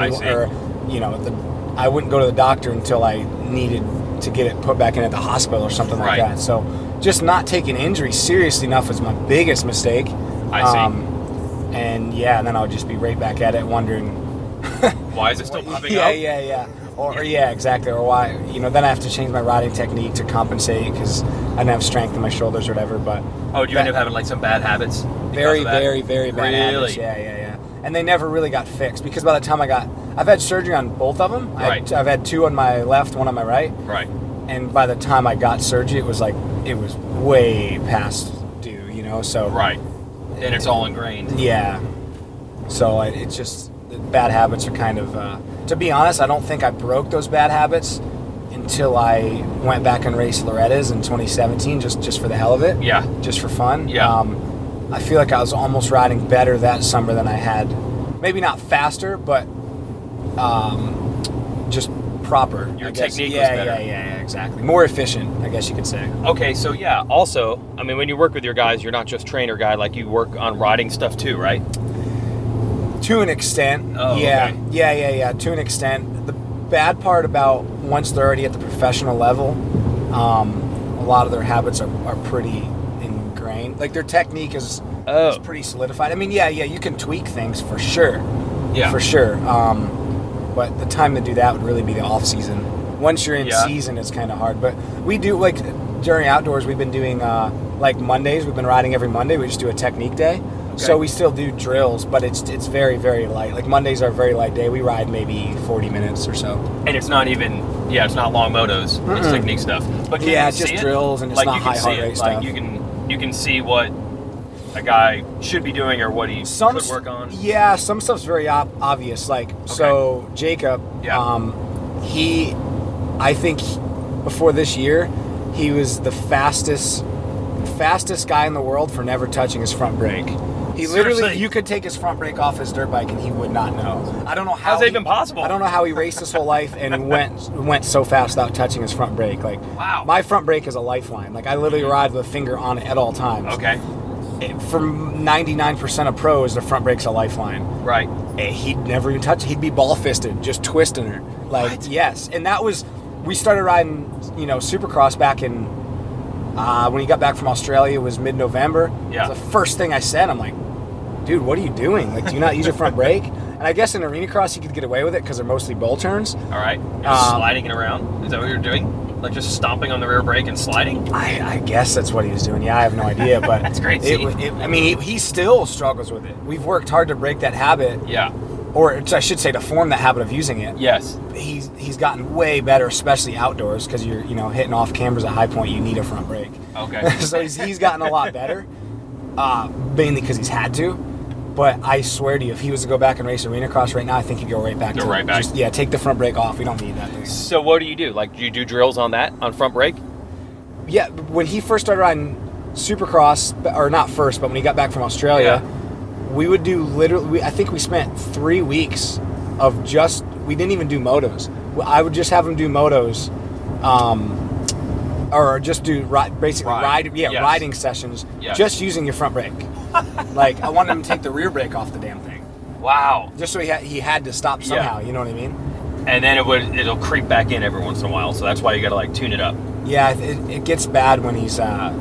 Speaker 3: I wouldn't go to the doctor until I needed to get it put back in at the hospital or something like that. So just not taking injuries seriously enough was my biggest mistake. I see. And then I would just be right back at it wondering,
Speaker 1: why is it still popping up?
Speaker 3: Yeah. Or exactly. Or why, then I have to change my riding technique to compensate because I didn't have strength in my shoulders or whatever. But
Speaker 1: do you end up having like some bad habits?
Speaker 3: Very bad habits. Yeah. And they never really got fixed because by the time I've had surgery on both of them. Right. I've had two on my left, one on my right. Right. And by the time I got surgery, it was way past due, so.
Speaker 1: Right. And it's all ingrained.
Speaker 3: Yeah. So it's just, the bad habits are kind of, to be honest, I don't think I broke those bad habits until I went back and raced Loretta's in 2017, just for the hell of it.
Speaker 1: Yeah.
Speaker 3: Just for fun.
Speaker 1: Yeah.
Speaker 3: I feel like I was almost riding better that summer than I had. Maybe not faster, but just proper.
Speaker 1: Your technique was
Speaker 3: yeah,
Speaker 1: better.
Speaker 3: Yeah, exactly. More efficient, I guess you could say.
Speaker 1: Okay, so yeah, also, I mean, when you work with your guys, you're not just trainer guy, like you work on riding stuff too, right?
Speaker 3: To an extent.
Speaker 1: Oh,
Speaker 3: yeah.
Speaker 1: okay.
Speaker 3: Yeah, to an extent. The bad part about once they're already at the professional level, a lot of their habits are pretty ingrained. Like their technique is pretty solidified. I mean, yeah, you can tweak things for sure. Yeah. For sure. But the time to do that would really be the off season. Once you're in season, it's kind of hard. But we do, like, during outdoors, we've been doing, like, Mondays. We've been riding every Monday. We just do a technique day. Okay. So we still do drills, but it's very, very light. Like, Mondays are a very light day. We ride maybe 40 minutes or so.
Speaker 1: And it's not even, it's not long motos. Mm-mm. It's technique stuff. But
Speaker 3: it's just drills and it's not high heart rate stuff.
Speaker 1: Like, you can see what a guy should be doing or what he could work on.
Speaker 3: Yeah, some stuff's very obvious. Like, so Jacob, I think before this year, he was the fastest guy in the world for never touching his front brake. He literally, you could take his front brake off his dirt bike and he would not know. I don't know how.
Speaker 1: How's that even possible?
Speaker 3: I don't know how he raced his whole life and went so fast without touching his front brake. Like,
Speaker 1: wow.
Speaker 3: My front brake is a lifeline. Like, I literally ride with a finger on it at all times.
Speaker 1: Okay.
Speaker 3: For 99% of pros, the front brake's a lifeline.
Speaker 1: Right.
Speaker 3: He'd never even touch it. He'd be ball-fisted, just twisting her. Like, what? Yes. And that was, we started riding, Supercross back in, when he got back from Australia, it was mid-November. Yeah. It was the first thing I said. I'm like, dude, what are you doing? Like, do you not use your front brake? And I guess in Arenacross, you could get away with it because they're mostly bowl turns.
Speaker 1: All right. Just sliding it around? Is that what you're doing? Like just stomping on the rear brake and sliding?
Speaker 3: I guess that's what he was doing. Yeah, I have no idea, but
Speaker 1: that's great.
Speaker 3: He still struggles with it. We've worked hard to break that habit.
Speaker 1: Yeah.
Speaker 3: Or I should say to form that habit of using it.
Speaker 1: Yes.
Speaker 3: He's gotten way better, especially outdoors, because you're hitting off cambers at high point. You need a front brake.
Speaker 1: Okay.
Speaker 3: So he's gotten a lot better, mainly because he's had to. But I swear to you, if he was to go back and race Arenacross right now, I think he'd go right back. Just, take the front brake off. We don't need that thing.
Speaker 1: So what do you do? Like, do you do drills on that, on front brake?
Speaker 3: Yeah, when he first started riding Supercross, or not first, but when he got back from Australia, we would do I think we spent 3 weeks of we didn't even do motos. I would just have him do motos, or just do riding sessions, just using your front brake. Like, I wanted him to take the rear brake off the damn thing.
Speaker 1: Wow.
Speaker 3: Just so he had to stop somehow, you know what I mean?
Speaker 1: And then it'll creep back in every once in a while, so that's why you gotta, like, tune it up.
Speaker 3: Yeah, it gets bad when he's, when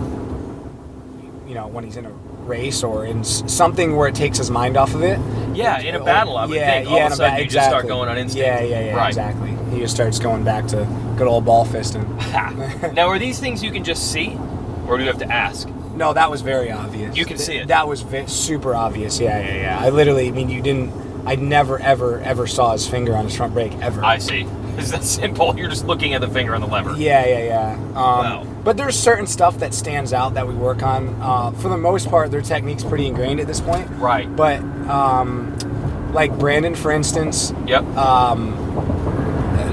Speaker 3: he's in a race or in something where it takes his mind off of it.
Speaker 1: Yeah, in a battle, I would think. All of a sudden, you just start going on instinct.
Speaker 3: Yeah, right. Exactly. He just starts going back to good old ball fisting.
Speaker 1: Now, are these things you can just see, or do you have to ask?
Speaker 3: No, that was very obvious.
Speaker 1: You can see it.
Speaker 3: That was super obvious. Yeah. I literally, I never, ever saw his finger on his front brake, ever.
Speaker 1: I see. It's that simple. You're just looking at the finger on the lever.
Speaker 3: Yeah.
Speaker 1: Wow.
Speaker 3: But there's certain stuff that stands out that we work on. For the most part, their technique's pretty ingrained at this point.
Speaker 1: Right.
Speaker 3: But, like Brandon, for instance.
Speaker 1: Yep.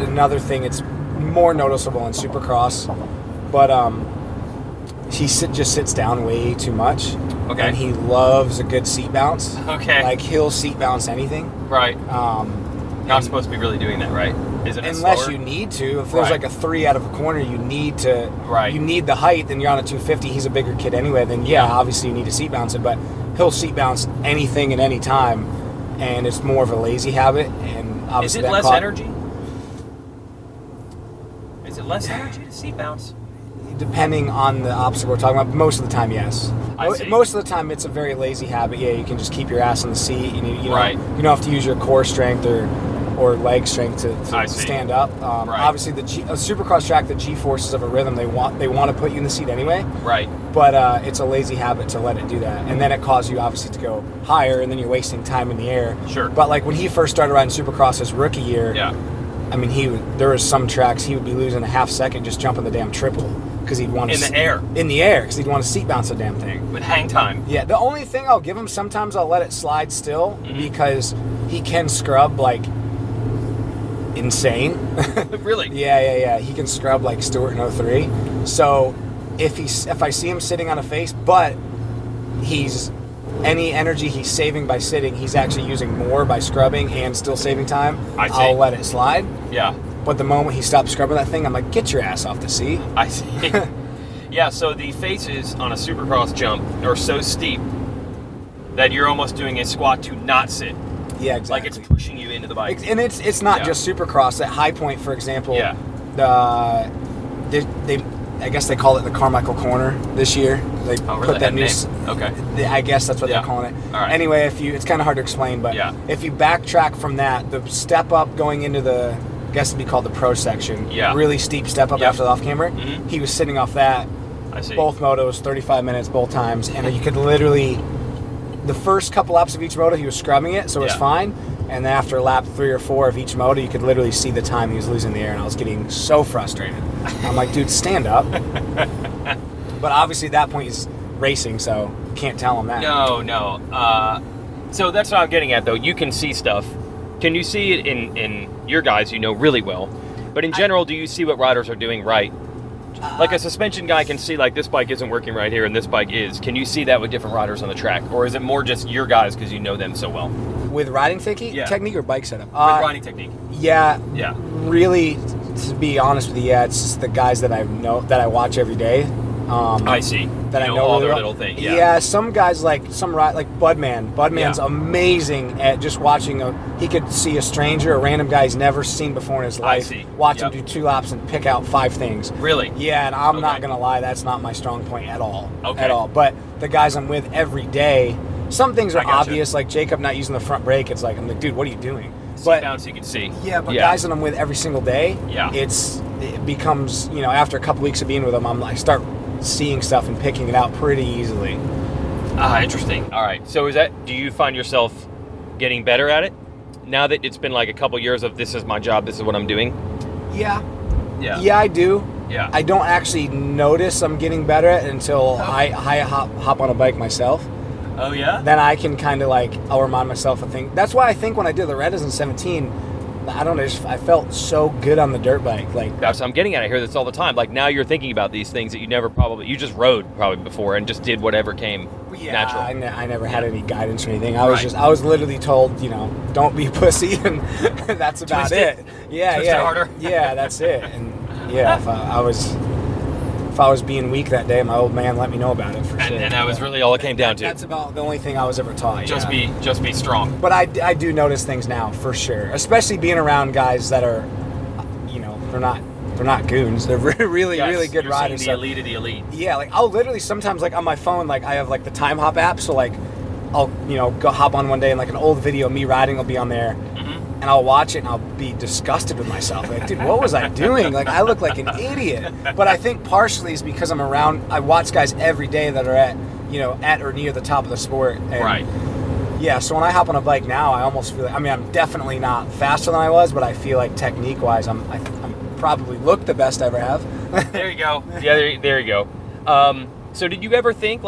Speaker 3: Another thing, it's more noticeable in Supercross. But, he just sits down way too much.
Speaker 1: Okay.
Speaker 3: And he loves a good seat bounce.
Speaker 1: Okay.
Speaker 3: Like, he'll seat bounce anything.
Speaker 1: Right. Not supposed to be really doing that, right? Isn't it
Speaker 3: unless
Speaker 1: slower?
Speaker 3: You need to. If there's like a 3 out of a corner, you need to.
Speaker 1: Right.
Speaker 3: You need the height, then you're on a 250. He's a bigger kid anyway. Then obviously you need to seat bounce it. But he'll seat bounce anything at any time, and it's more of a lazy habit. And obviously
Speaker 1: is it less energy? Is it less energy to seat bounce?
Speaker 3: Depending on the obstacle we're talking about, most of the time, yes.
Speaker 1: I see.
Speaker 3: Most of the time, it's a very lazy habit. Yeah, you can just keep your ass in the seat. You don't have to use your core strength or leg strength to stand up. Obviously, the Supercross track, the G-forces of a rhythm, they want to put you in the seat anyway.
Speaker 1: Right.
Speaker 3: But it's a lazy habit to let it do that, and then it causes you obviously to go higher, and then you're wasting time in the air.
Speaker 1: Sure.
Speaker 3: But like when he first started riding Supercross his rookie year, I mean, there was some tracks he would be losing a half second just jumping the damn triple. because he'd want
Speaker 1: in the air
Speaker 3: because he'd want to seat bounce the damn thing
Speaker 1: with hang time.
Speaker 3: Yeah, the only thing I'll give him, sometimes I'll let it slide still because he can scrub like insane.
Speaker 1: Really?
Speaker 3: Yeah. He can scrub like Stewart in 03. So if I see him sitting on a face, but he's any energy he's saving by sitting, he's actually using more by scrubbing and still saving time, I'll let it slide.
Speaker 1: Yeah.
Speaker 3: But the moment he stops scrubbing that thing, I'm like, get your ass off the seat.
Speaker 1: I see. Yeah, so the faces on a Supercross jump are so steep that you're almost doing a squat to not sit.
Speaker 3: Yeah, exactly.
Speaker 1: Like it's pushing you into the bike.
Speaker 3: And it's not just Supercross. At High Point, for example, they I guess they call it the Carmichael Corner this year. They put that new.
Speaker 1: Okay.
Speaker 3: I guess that's what they're calling it.
Speaker 1: All right.
Speaker 3: Anyway, it's kind of hard to explain, but if you backtrack from that, the step up going into the, I guess it'd be called the pro section. Yeah. Really steep step up after the off camber. Mm-hmm. He was sitting off that.
Speaker 1: I see.
Speaker 3: Both motos, 35 minutes both times, and you could literally, the first couple laps of each moto, he was scrubbing it, so it was fine. And then after lap 3 or 4 of each moto, you could literally see the time he was losing the air, and I was getting so frustrated. I'm like, dude, stand up. But obviously at that point he's racing, so can't tell him that.
Speaker 1: No. So that's what I'm getting at, though. You can see stuff. Can you see it in your guys you know really well? But in general, do you see what riders are doing right? Like a suspension guy can see, like, this bike isn't working right here and this bike is. Can you see that with different riders on the track? Or is it more just your guys because you know them so well?
Speaker 3: With riding technique or bike setup?
Speaker 1: With riding technique.
Speaker 3: Yeah. Really, to be honest with you, it's just the guys that I know, that I watch every day.
Speaker 1: I see.
Speaker 3: That
Speaker 1: you
Speaker 3: I know
Speaker 1: all
Speaker 3: really
Speaker 1: their
Speaker 3: well.
Speaker 1: Little thing.
Speaker 3: Yeah, some guys like Budman. Budman's amazing at just watching he could see a stranger, a random guy he's never seen before in his life.
Speaker 1: I see.
Speaker 3: Watch him do 2 laps and pick out 5 things.
Speaker 1: Really?
Speaker 3: Yeah, and I'm not gonna lie, that's not my strong point at all.
Speaker 1: Okay.
Speaker 3: At all. But the guys I'm with every day, some things are obvious, like Jacob not using the front brake. It's like, I'm like, dude, what are you doing?
Speaker 1: But bounce you can see.
Speaker 3: Yeah, but guys that I'm with every single day, it becomes, after a couple weeks of being with them, I start seeing stuff and picking it out pretty easily.
Speaker 1: Interesting. All right. So do you find yourself getting better at it now that it's been like a couple years of this is my job, this is what I'm doing?
Speaker 3: Yeah, I do.
Speaker 1: Yeah.
Speaker 3: I don't actually notice I'm getting better at it until I hop on a bike myself.
Speaker 1: Oh, yeah?
Speaker 3: Then I can kind of I'll remind myself of things. That's why I think when I did Loretta's in 17, I don't know, I felt so good on the dirt bike.
Speaker 1: That's what I'm getting at. I hear this all the time. Like, now you're thinking about these things that you just rode probably before and just did whatever came natural.
Speaker 3: I never had any guidance or anything. I was literally told, don't be a pussy, and that's about it. Yeah,
Speaker 1: Twist it harder.
Speaker 3: Yeah, that's it. And if I was being weak that day, my old man let me know about it for sure.
Speaker 1: And that was really all it came down to.
Speaker 3: That's about the only thing I was ever taught.
Speaker 1: Just be strong.
Speaker 3: But I do notice things now for sure, especially being around guys that are, they're not goons. They're really good riders.
Speaker 1: The elite of the elite.
Speaker 3: Yeah, I'll literally sometimes on my phone, I have the time hop app, so I'll go hop on one day and an old video of me riding will be on there. And I'll watch it and I'll be disgusted with myself. Dude, what was I doing? I look like an idiot. But I think partially is because I'm around. I watch guys every day that are at or near the top of the sport. And
Speaker 1: right.
Speaker 3: Yeah. So when I hop on a bike now, I almost feel. I'm definitely not faster than I was, but I feel like technique-wise, I'm probably look the best I ever have.
Speaker 1: There you go. Yeah, there you go. So did you ever think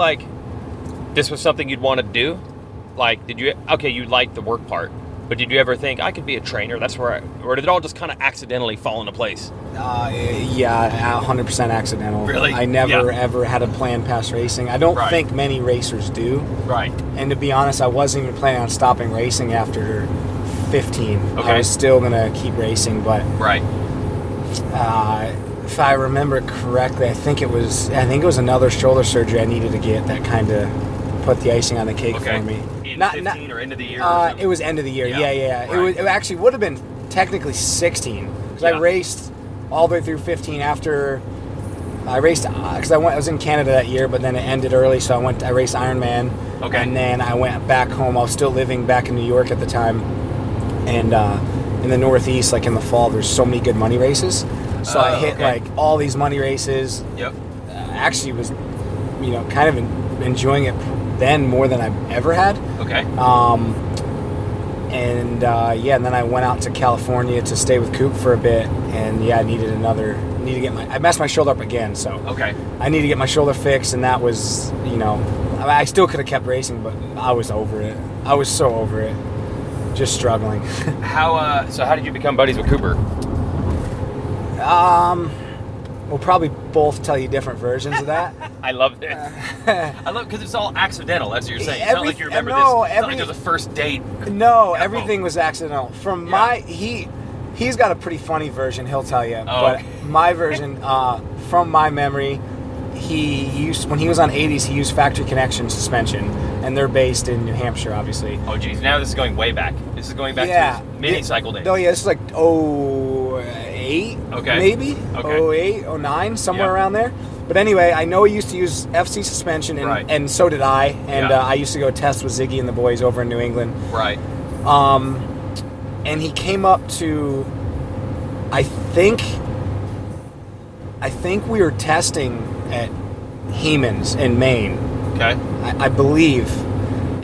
Speaker 1: this was something you'd want to do? You liked the work part. But did you ever think I could be a trainer? Or did it all just kind of accidentally fall into place?
Speaker 3: Yeah, 100% accidental.
Speaker 1: Really?
Speaker 3: I never ever had a plan past racing. I don't think many racers do.
Speaker 1: Right.
Speaker 3: And to be honest, I wasn't even planning on stopping racing after 15.
Speaker 1: Okay.
Speaker 3: I was still gonna keep racing, but if I remember correctly, I think it was another shoulder surgery I needed to get that kind of put the icing on the cake for me.
Speaker 1: In 15 or end of the year?
Speaker 3: It was end of the year. Yeah.
Speaker 1: Right.
Speaker 3: It actually would have been technically 16 because I raced all the way through 15 after I raced because I was in Canada that year, but then it ended early, so I raced Ironman. Okay. And then I went back home. I was still living back in New York at the time, and in the Northeast, in the fall, there's so many good money races. So I hit all these money races.
Speaker 1: Yep.
Speaker 3: Actually was, kind of enjoying it then more than I've ever had.
Speaker 1: Okay.
Speaker 3: And then I went out to California to stay with Coop for a bit, and I needed another need to get I messed my shoulder up again, so
Speaker 1: okay.
Speaker 3: I need to get my shoulder fixed, and that was, I still could have kept racing, but I was over it. I was so over it, just struggling.
Speaker 1: So how did you become buddies with Cooper?
Speaker 3: We'll probably both tell you different versions of that.
Speaker 1: I love it. I love because it's all accidental. That's what you're saying. It's not like you remember this. It's not like there's a first date.
Speaker 3: No, everything was accidental. From he's got a pretty funny version. He'll tell you. But my version, from my memory, when he was on 80s, he used Factory Connection suspension, and they're based in New Hampshire, obviously.
Speaker 1: Oh, geez. Now this is going way back. This is going back to his mini cycle days.
Speaker 3: Oh, yeah. This is like 08, maybe?
Speaker 1: Okay.
Speaker 3: 08, 09, somewhere around there. But anyway, I know he used to use FC suspension, and so did I. And I used to go test with Ziggy and the boys over in New England.
Speaker 1: Right.
Speaker 3: And he came up to, I think we were testing at Heeman's in Maine.
Speaker 1: Okay.
Speaker 3: I believe.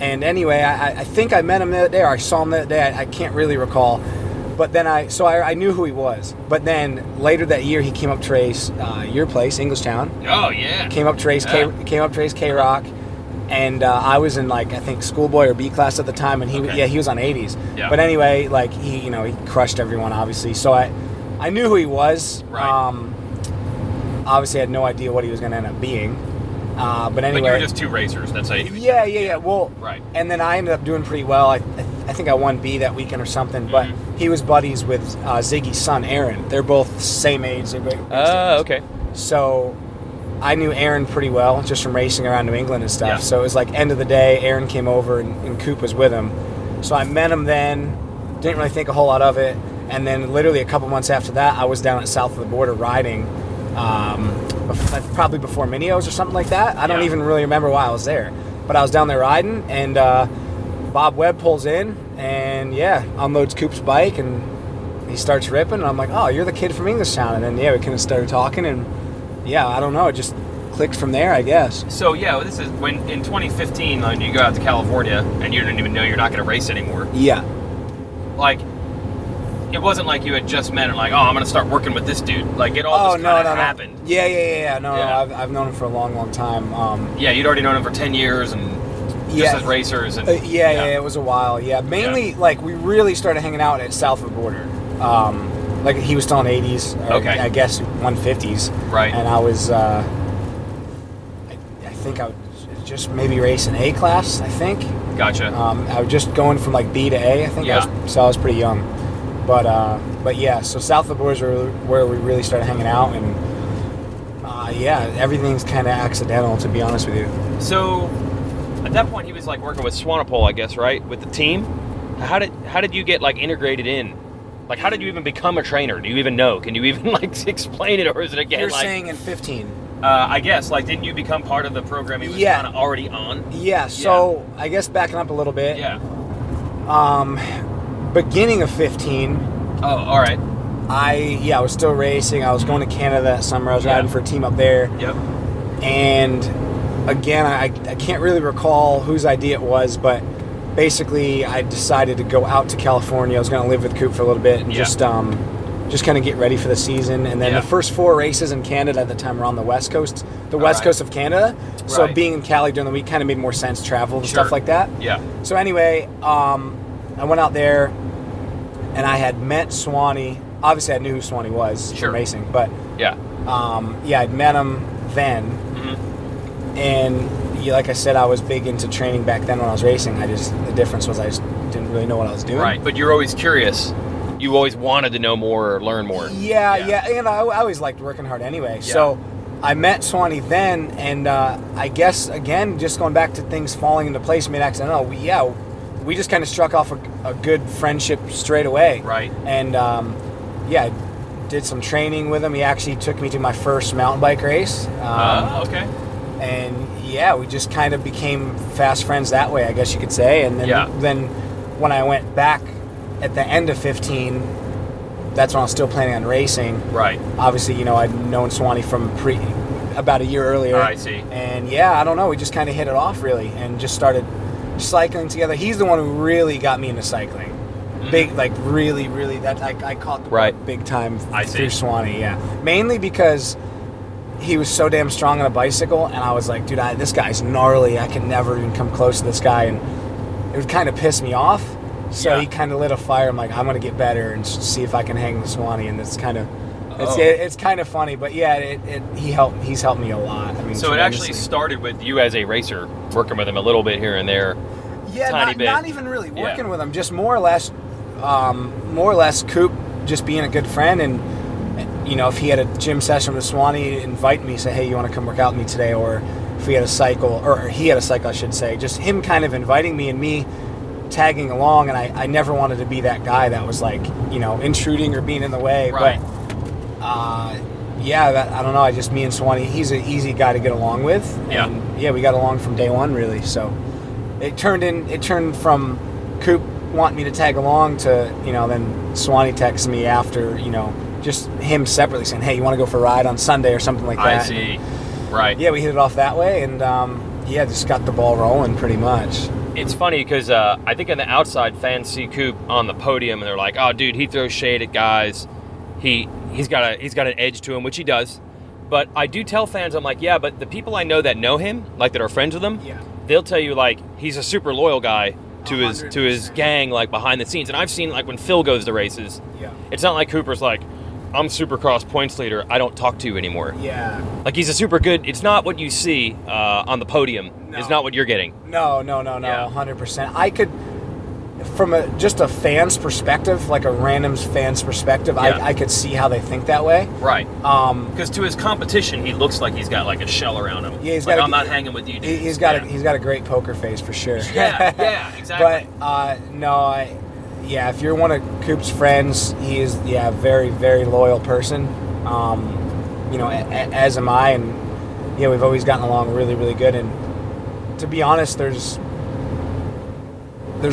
Speaker 3: And anyway, I think I met him that day, or I saw him that day. I can't really recall. But then I knew who he was. But then later that year, he came up to race your place, Englishtown.
Speaker 1: Oh, yeah.
Speaker 3: Came up to race K-Rock. And I was in, like, I think schoolboy or B class at the time, and he was on 80s. Yeah. But anyway, like, he crushed everyone, obviously. So I knew who he was.
Speaker 1: Right.
Speaker 3: Obviously, I had no idea what he was going to end up being. But anyway.
Speaker 1: But you were just two racers. That's how you.
Speaker 3: Yeah. Well,
Speaker 1: right.
Speaker 3: And then I ended up doing pretty well. I think I won B that weekend or something. But he was buddies with Ziggy's son, Aaron. They're both same age. They're great.
Speaker 1: Okay.
Speaker 3: So I knew Aaron pretty well just from racing around New England and stuff.
Speaker 1: Yeah.
Speaker 3: So it was like end of the day, Aaron came over and Coop was with him. So I met him then. Didn't really think a whole lot of it. And then literally a couple months after that, I was down at south of the border riding. Probably before Minios or something like that. I don't even really remember why I was there. But I was down there riding, and Bob Webb pulls in, and unloads Coop's bike, and he starts ripping, and I'm like, oh, you're the kid from Englishtown. And then, we kind of started talking, and I don't know, it just clicked from there, I guess.
Speaker 1: So, this is when, in 2015, when you go out to California, and you didn't even know you're not going to race anymore.
Speaker 3: Yeah.
Speaker 1: Like, it wasn't like you had just met and like, oh, I'm going to start working with this dude. Like, it all just kind of happened.
Speaker 3: Yeah. No, I've known him for a long, long time.
Speaker 1: You'd already known him for 10 years and just as racers. And
Speaker 3: it was a while. Yeah, mainly, like, we really started hanging out at south of the border. Like, he was still in 80s, or I guess 150s.
Speaker 1: Right.
Speaker 3: And I was, I think I was just maybe racing A class, I think.
Speaker 1: Gotcha.
Speaker 3: I was just going from, like, B to A, I think. So I was pretty young. But so south of the borders are where we really started hanging out, and everything's kind of accidental, to be honest with you.
Speaker 1: So at that point, he was like working with Swanepoel, I guess, right, with the team. How did you get like integrated in? Like, how did you even become a trainer? Do you even know? Can you even like explain it, or is it again?
Speaker 3: You're saying in 15.
Speaker 1: I guess, like, didn't you become part of the program he was kind of already on?
Speaker 3: Yeah. So I guess backing up a little bit.
Speaker 1: Yeah.
Speaker 3: Beginning of 15.
Speaker 1: Oh, all right.
Speaker 3: I was still racing. I was going to Canada that summer. I was riding for a team up there.
Speaker 1: Yep.
Speaker 3: And again, I can't really recall whose idea it was, but basically I decided to go out to California. I was going to live with Coop for a little bit and just kind of get ready for the season. And then the first 4 races in Canada at the time were on the West Coast, coast of Canada. So being in Cali during the week kind of made more sense, travel and stuff like that. Yeah. So anyway, I went out there. And I had met Swanee. Obviously, I knew who Swanee was from racing, but I'd met him then. Mm-hmm. And like I said, I was big into training back then when I was racing. The difference was I just didn't really know what I was doing.
Speaker 1: Right, but you're always curious. You always wanted to know more or learn more.
Speaker 3: Yeah. And I always liked working hard anyway. Yeah. So I met Swanee then, and I guess again, just going back to things falling into place, made accidental. We just kind of struck off a good friendship straight away.
Speaker 1: Right.
Speaker 3: And, I did some training with him. He actually took me to my first mountain bike race.
Speaker 1: Okay.
Speaker 3: And, we just kind of became fast friends that way, I guess you could say. And then when I went back at the end of 15, that's when I was still planning on racing.
Speaker 1: Right.
Speaker 3: Obviously, I'd known Swanee from about a year earlier.
Speaker 1: I see.
Speaker 3: And, I don't know. We just kind of hit it off, really, and just started cycling together. He's the one who really got me into cycling. big, like really, really. That I caught the
Speaker 1: right.
Speaker 3: big time
Speaker 1: I
Speaker 3: through Swanee. Yeah, mainly because he was so damn strong on a bicycle, and I was like, dude, this guy's gnarly. I can never even come close to this guy, and it would kind of piss me off. So he kind of lit a fire. I'm like, I'm gonna get better and see if I can hang the Swanee, and it's kind of. It's kind of funny, but yeah, he's helped me a lot. I mean,
Speaker 1: so it actually started with you as a racer, working with him a little bit here and there.
Speaker 3: Yeah,
Speaker 1: tiny bit.
Speaker 3: Not even really working with him, just more or less Coop just being a good friend, and if he had a gym session with Swanee, invite me, say, hey, you want to come work out with me today, or if we had a cycle, or he had a cycle, I should say, just him kind of inviting me and me tagging along, and I never wanted to be that guy that was like, intruding or being in the way,
Speaker 1: right.
Speaker 3: But I don't know. Me and Swanee, he's an easy guy to get along with. And we got along from day one, really. So it turned from Coop wanting me to tag along to, then Swanee texted me after, just him separately saying, hey, you want to go for a ride on Sunday or something like that.
Speaker 1: I see. Right.
Speaker 3: Yeah, we hit it off that way, and just got the ball rolling pretty much.
Speaker 1: It's funny because I think on the outside, fans see Coop on the podium and they're like, oh, dude, he throws shade at guys. He's got an edge to him, which he does. But I do tell fans, I'm like, yeah, but the people I know that know him, like that are friends with him, they'll tell you like he's a super loyal guy to 100%. To his gang, like behind the scenes. And I've seen like when Phil goes to races, it's not like Cooper's like, I'm Supercross points leader, I don't talk to you anymore. Yeah. Like he's a super good. It's not what you see on the podium. No. It's not what you're getting.
Speaker 3: No, 100%. I could. From just a fan's perspective, like a random fan's perspective, I could see how they think that way.
Speaker 1: Right. Because to his competition, he looks like he's got like a shell around him. Yeah, I'm not hanging with you, dude.
Speaker 3: He's got a great poker face for sure.
Speaker 1: Yeah, exactly.
Speaker 3: But if you're one of Coop's friends, he is a very, very loyal person. As am I, and we've always gotten along really, really good. And to be honest, there's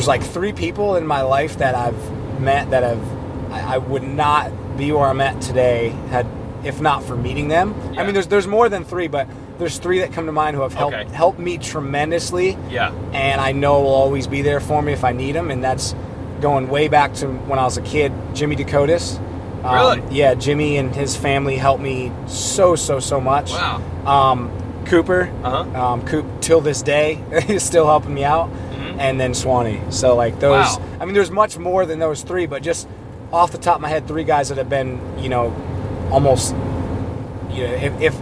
Speaker 3: like 3 people in my life that I've met that I would not be where I'm at today if not for meeting them. Yeah. I mean, there's more than 3, but there's 3 that come to mind who have helped me tremendously. Yeah. And I know will always be there for me if I need them, and that's going way back to when I was a kid. Jimmy Dakotas.
Speaker 1: Really?
Speaker 3: Yeah, Jimmy and his family helped me so much.
Speaker 1: Wow.
Speaker 3: Cooper. Coop till this day is still helping me out. And then Swanee. So like those, wow. I mean, there's much more than those 3, but just off the top of my head, 3 guys that have been, almost, if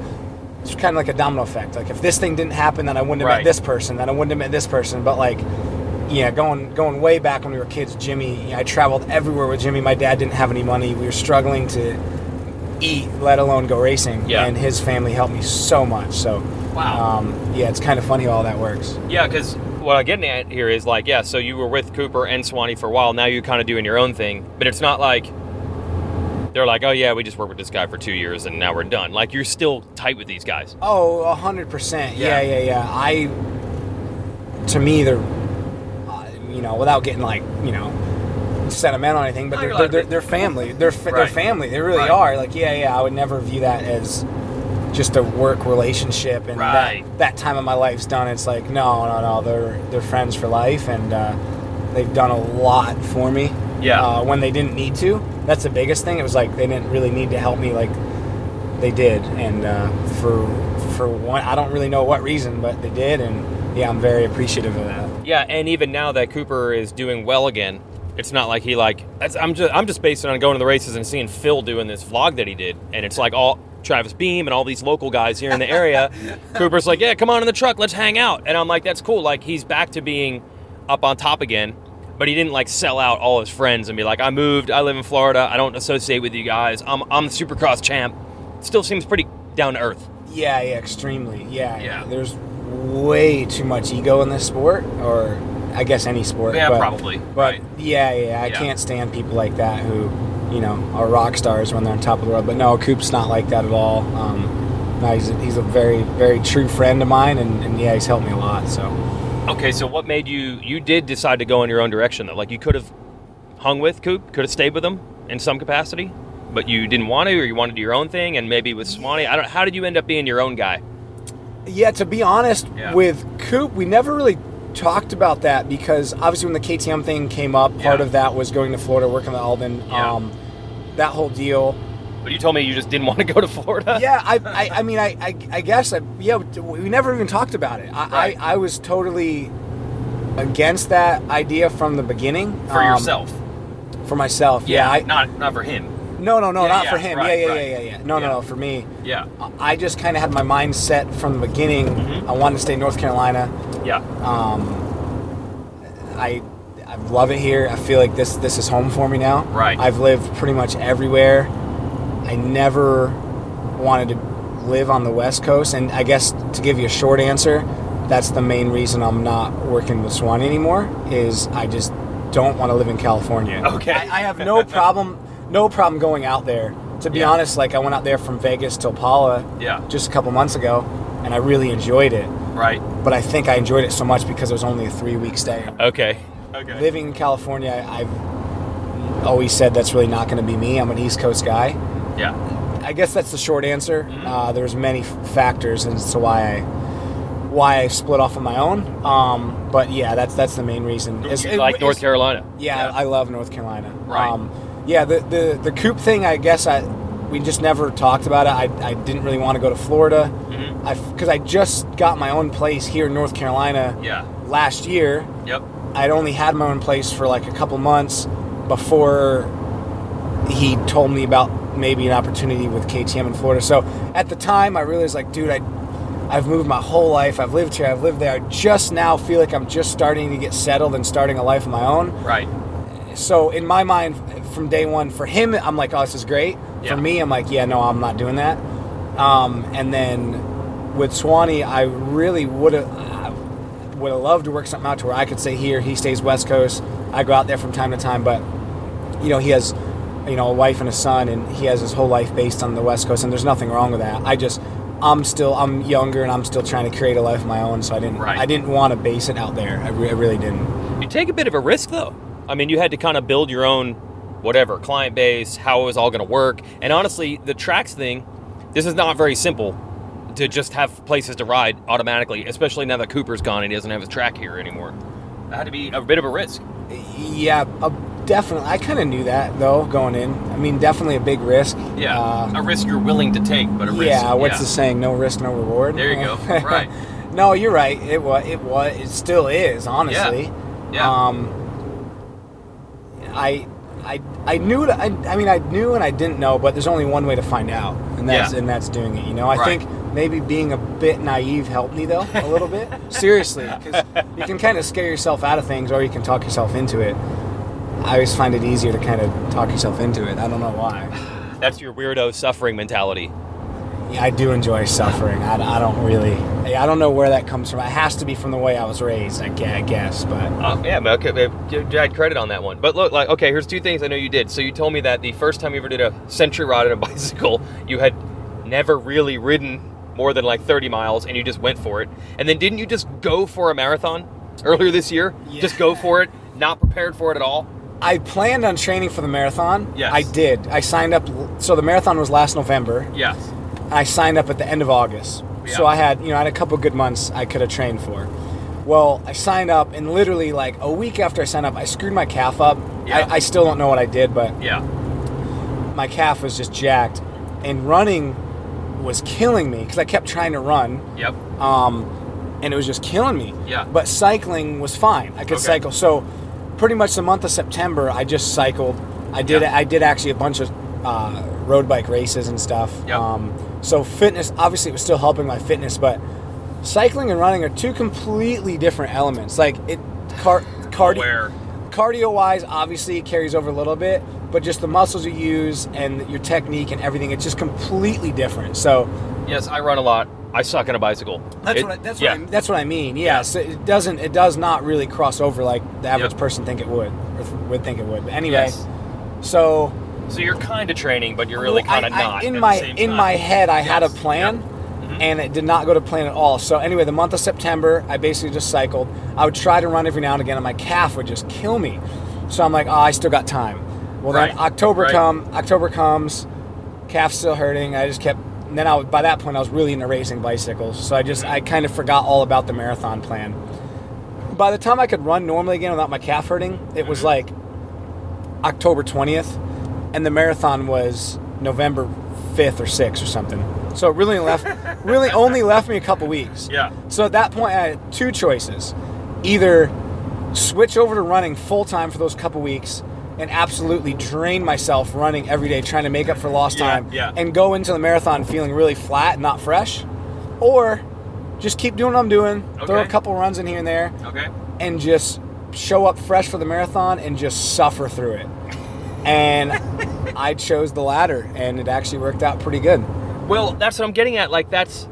Speaker 3: it's kind of like a domino effect. Like if this thing didn't happen, then I wouldn't have met this person. Then I wouldn't have met this person. But like, going way back when we were kids, Jimmy, I traveled everywhere with Jimmy. My dad didn't have any money. We were struggling to eat, let alone go racing. Yeah. And his family helped me so much. So, wow. It's kind of funny how all that works.
Speaker 1: Yeah, because what I'm getting at here is like, so you were with Cooper and Swanee for a while. Now you're kind of doing your own thing, but it's not like they're like, oh yeah, we just worked with this guy for 2 years and now we're done. Like you're still tight with these guys.
Speaker 3: Oh, 100%. Yeah. To me, they're, without getting like, sentimental or anything, but they're family. They're family. They really are. Like, I would never view that as just a work relationship, and that time of my life's done. It's like no, they're friends for life, and they've done a lot for me when they didn't need to. That's the biggest thing. It was like they didn't really need to help me like they did, and for one, I don't really know what reason, but they did, and I'm very appreciative of that.
Speaker 1: And even now that Cooper is doing well again, it's not like I'm just basing on going to the races and seeing Phil doing this vlog that he did, and it's like all Travis Beam and all these local guys here in the area. Cooper's like, come on in the truck, let's hang out. And I'm like, that's cool. Like, he's back to being up on top again, but he didn't like sell out all his friends and be like, I moved, I live in Florida, I don't associate with you guys, I'm the Supercross champ. Still seems pretty down to earth.
Speaker 3: Yeah, extremely. Yeah. There's way too much ego in this sport, or I guess any sport.
Speaker 1: Yeah, probably.
Speaker 3: But I can't stand people like that who, are rock stars when they're on top of the world. But no, Coop's not like that at all. No, he's a very, very true friend of mine, and he's helped me a lot. So.
Speaker 1: Okay, so what made you did decide to go in your own direction though? Like you could have hung with Coop, could have stayed with him in some capacity, but you didn't want to, or you wanted to do your own thing, and maybe with Swanee, how did you end up being your own guy?
Speaker 3: Yeah, to be honest, with Coop, we never really talked about that because obviously when the KTM thing came up, part of that was going to Florida, working with Alden, that whole deal.
Speaker 1: But you told me you just didn't want to go to Florida.
Speaker 3: Yeah, I guess, we never even talked about it. I was totally against that idea from the beginning.
Speaker 1: For yourself?
Speaker 3: For myself,
Speaker 1: not for him.
Speaker 3: No, not for him.
Speaker 1: Right,
Speaker 3: Yeah. No, for me.
Speaker 1: Yeah.
Speaker 3: I just kind of had my mind set from the beginning. I wanted to stay in North Carolina.
Speaker 1: Yeah.
Speaker 3: I love it here. I feel like this is home for me now.
Speaker 1: Right.
Speaker 3: I've lived pretty much everywhere. I never wanted to live on the West Coast, and I guess to give you a short answer, that's the main reason I'm not working with Swanee anymore, is I just don't want to live in California.
Speaker 1: Okay.
Speaker 3: I have no problem going out there. To be honest, like I went out there from Vegas to Opala just a couple months ago, and I really enjoyed it.
Speaker 1: Right.
Speaker 3: But I think I enjoyed it so much because it was only a 3-week stay.
Speaker 1: Okay.
Speaker 3: Living in California, I've always said that's really not going to be me. I'm an East Coast guy.
Speaker 1: Yeah.
Speaker 3: I guess that's the short answer. There's many factors as to why I split off on my own. But yeah, that's the main reason.
Speaker 1: North Carolina.
Speaker 3: Yeah, I love North Carolina.
Speaker 1: Right.
Speaker 3: The coupe thing, I guess we just never talked about it. I didn't really want to go to Florida because I just got my own place here in North Carolina last year.
Speaker 1: Yep.
Speaker 3: I'd only had my own place for like a couple months before he told me about maybe an opportunity with KTM in Florida. So at the time, I realized, like, dude, I've moved my whole life. I've lived here. I've lived there. I just now feel like I'm just starting to get settled and starting a life of my own.
Speaker 1: Right.
Speaker 3: So in my mind, from day one, for him, I'm like, oh, this is great.
Speaker 1: Yeah.
Speaker 3: For me, I'm like, yeah, no, I'm not doing that. And then with Swanee, I really would have loved to work something out to where I could stay here. He stays West Coast. I go out there from time to time, but he has a wife and a son, and he has his whole life based on the West Coast, and there's nothing wrong with that. I'm younger, and I'm still trying to create a life of my own, so I didn't want to base it out there. I really didn't.
Speaker 1: You take a bit of a risk, though. I mean, you had to kind of build your own, client base, how it was all going to work, and honestly, the tracks thing, this is not very simple to just have places to ride automatically, especially now that Cooper's gone and he doesn't have his track here anymore. It had to be a bit of a risk.
Speaker 3: Yeah, definitely. I kind of knew that, though, going in. I mean, definitely a big risk.
Speaker 1: Yeah, a risk you're willing to take, but a risk.
Speaker 3: Yeah, what's the saying? No risk, no reward.
Speaker 1: There you go. Right.
Speaker 3: No, you're right. It still is, honestly.
Speaker 1: Yeah.
Speaker 3: I knew. I knew and I didn't know, but there's only one way to find out, and that's doing it. I think maybe being a bit naive helped me, though, a little bit. Seriously, because you can kind of scare yourself out of things, or you can talk yourself into it. I always find it easier to kind of talk yourself into it. I don't know why.
Speaker 1: That's your weirdo suffering mentality.
Speaker 3: Yeah, I do enjoy suffering. I don't know where that comes from. It has to be from the way I was raised, I guess. But
Speaker 1: I had credit on that one. But look, here's two things I know you did. So you told me that the first time you ever did a century ride on a bicycle, you had never really ridden more than 30 miles, and you just went for it. And then didn't you just go for a marathon earlier this year? Yeah. Just go for it, not prepared for it at all?
Speaker 3: I planned on training for the marathon.
Speaker 1: Yes.
Speaker 3: I did. I signed up. So the marathon was last November.
Speaker 1: Yes.
Speaker 3: I signed up at the end of August. Yeah. So I had a couple good months I could have trained for. Well, I signed up, and literally a week after I signed up, I screwed my calf up. Yeah. I still don't know what I did, but my calf was just jacked. And running was killing me because I kept trying to run.
Speaker 1: Yep.
Speaker 3: And it was just killing me.
Speaker 1: Yeah.
Speaker 3: But cycling was fine. I could cycle. So pretty much the month of September, I just cycled. I did actually a bunch of road bike races and stuff.
Speaker 1: Yep.
Speaker 3: So fitness, obviously it was still helping my fitness, but cycling and running are two completely different elements. Cardio-wise, obviously it carries over a little bit, but just the muscles you use and your technique and everything, it's just completely different. So
Speaker 1: yes, I run a lot. I suck on a bicycle.
Speaker 3: That's what I mean. Yeah. So it does not really cross over like the average person think it would, or would think it would. But anyway, So
Speaker 1: you're kind of training, but you're really kind of not.
Speaker 3: In my head, I had a plan, and it did not go to plan at all. So anyway, the month of September, I basically just cycled. I would try to run every now and again, and my calf would just kill me. So I'm like, I still got time. Well, then October comes, calf's still hurting. I just kept. And then by that point, I was really into racing bicycles. So I kind of forgot all about the marathon plan. by the time I could run normally again without my calf hurting, it was like October 20th, and the marathon was November 5th or 6th or something. So it really only left me a couple weeks.
Speaker 1: Yeah.
Speaker 3: So at that point, I had two choices. Either switch over to running full-time for those couple weeks and absolutely drain myself running every day, trying to make up for lost time, and go into the marathon feeling really flat and not fresh, or just keep doing what I'm doing, throw a couple runs in here and there, and just show up fresh for the marathon and just suffer through it. And I chose the latter, and it actually worked out pretty good.
Speaker 1: Well, that's what I'm getting at. Like, that's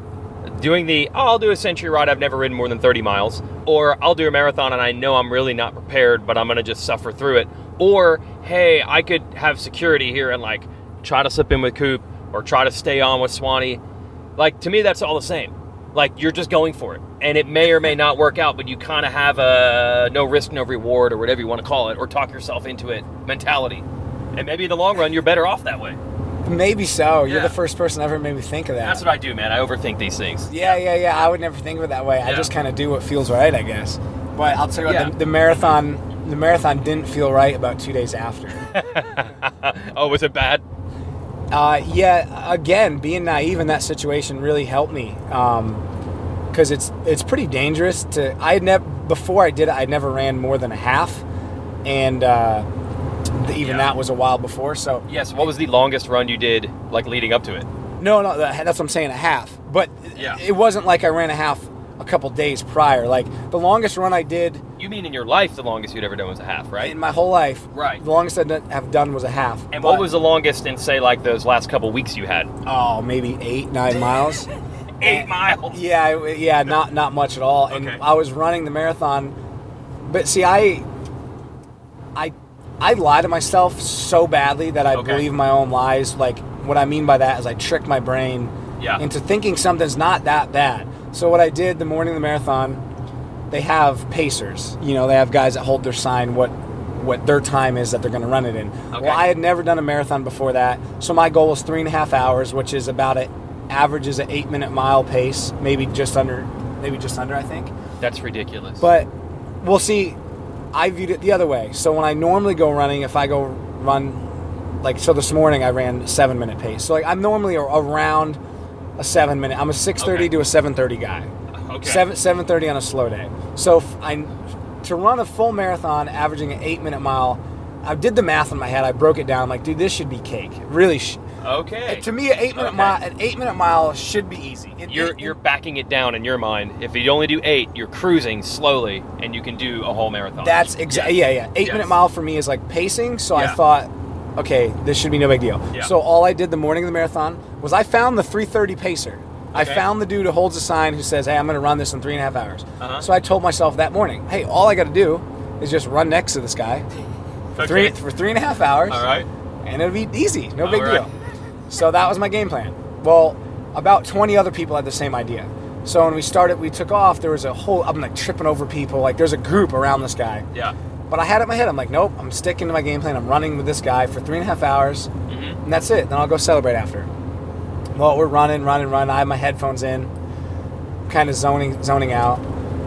Speaker 1: doing I'll do a century ride. I've never ridden more than 30 miles. Or I'll do a marathon, and I know I'm really not prepared, but I'm going to just suffer through it. Or, hey, I could have security here and, like, try to slip in with Coop or try to stay on with Swanee. Like, to me, that's all the same. Like, you're just going for it. And it may or may not work out, but you kind of have a no risk, no reward, or whatever you want to call it, or talk yourself into it mentality. And maybe in the long run, you're better off that way.
Speaker 3: Maybe so. You're the first person ever made me think of that.
Speaker 1: That's what I do, man. I overthink these things.
Speaker 3: Yeah. I would never think of it that way. I just kind of do what feels right, I guess. But I'll tell you what, the marathon didn't feel right about 2 days after.
Speaker 1: Oh, was it bad?
Speaker 3: Again, being naive in that situation really helped me. Because it's pretty dangerous to... Before I did it, I never ran more than a half. And... that was a while before, so...
Speaker 1: Yes, what was the longest run you did, like, leading up to it?
Speaker 3: No, that's what I'm saying, a half. But it wasn't like I ran a half a couple days prior. Like, the longest run I did...
Speaker 1: You mean in your life the longest you'd ever done was a half, right?
Speaker 3: In my whole life.
Speaker 1: Right.
Speaker 3: The longest I have done was a half.
Speaker 1: And what was the longest in, say, like, those last couple weeks you had?
Speaker 3: Oh, maybe 8-9 miles.
Speaker 1: 8 miles?
Speaker 3: Yeah, not much at all. And I was running the marathon. But, see, I lie to myself so badly that I believe my own lies. Like, what I mean by that is I trick my brain into thinking something's not that bad. So what I did the morning of the marathon, they have pacers. You know, they have guys that hold their sign what their time is that they're going to run it in. Okay. Well, I had never done a marathon before that, so my goal was 3.5 hours, which is about averages an 8-minute mile pace, maybe just under, I think.
Speaker 1: That's ridiculous.
Speaker 3: But we'll see. I viewed it the other way. So when I normally go running, if I go run, like, so this morning I ran 7-minute pace. So, like, I'm normally around a 7-minute. I'm a 6:30 to a 7:30 guy. Okay. 7:30 on a slow day. So to run a full marathon, averaging an 8-minute mile, I did the math in my head. I broke it down. I'm like, dude, this should be cake. It really.
Speaker 1: Okay.
Speaker 3: To me, an 8-minute mile should be easy.
Speaker 1: You're backing it down in your mind. If you only do 8, you're cruising slowly, and you can do a whole marathon.
Speaker 3: That's exactly. Yeah. 8-minute mile for me is like pacing. So I thought, okay, this should be no big deal. Yeah. So all I did the morning of the marathon was I found the 3:30 pacer. I found the dude who holds a sign who says, hey, I'm going to run this in 3.5 hours. Uh-huh. So I told myself that morning, hey, all I got to do is just run next to this guy for 3.5 hours.
Speaker 1: All right.
Speaker 3: And it'll be easy. No big deal. So that was my game plan. Well, about 20 other people had the same idea. So when we took off, there was I'm like tripping over people. Like, there's a group around this guy. Yeah. But I had it in my head. I'm like, nope, I'm sticking to my game plan. I'm running with this guy for 3.5 hours. Mm-hmm. And that's it. Then I'll go celebrate after. Well, we're running. I have my headphones in, kind of zoning out.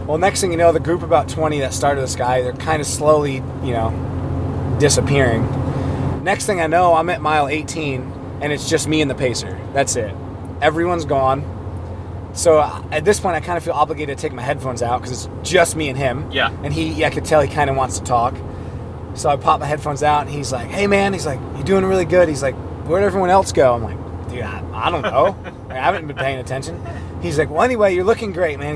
Speaker 3: Well, next thing you know, the group of about 20 that started this guy, they're kind of slowly, disappearing. Next thing I know, I'm at mile 18, and it's just me and the pacer. That's it. Everyone's gone. So at this point, I kind of feel obligated to take my headphones out because it's just me and him. Yeah. And I could tell he kind of wants to talk. So I pop my headphones out, and he's like, hey, man. He's like, you're doing really good. He's like, where'd everyone else go? I'm like, dude, I don't know. I haven't been paying attention. He's like, well, anyway, you're looking great, man.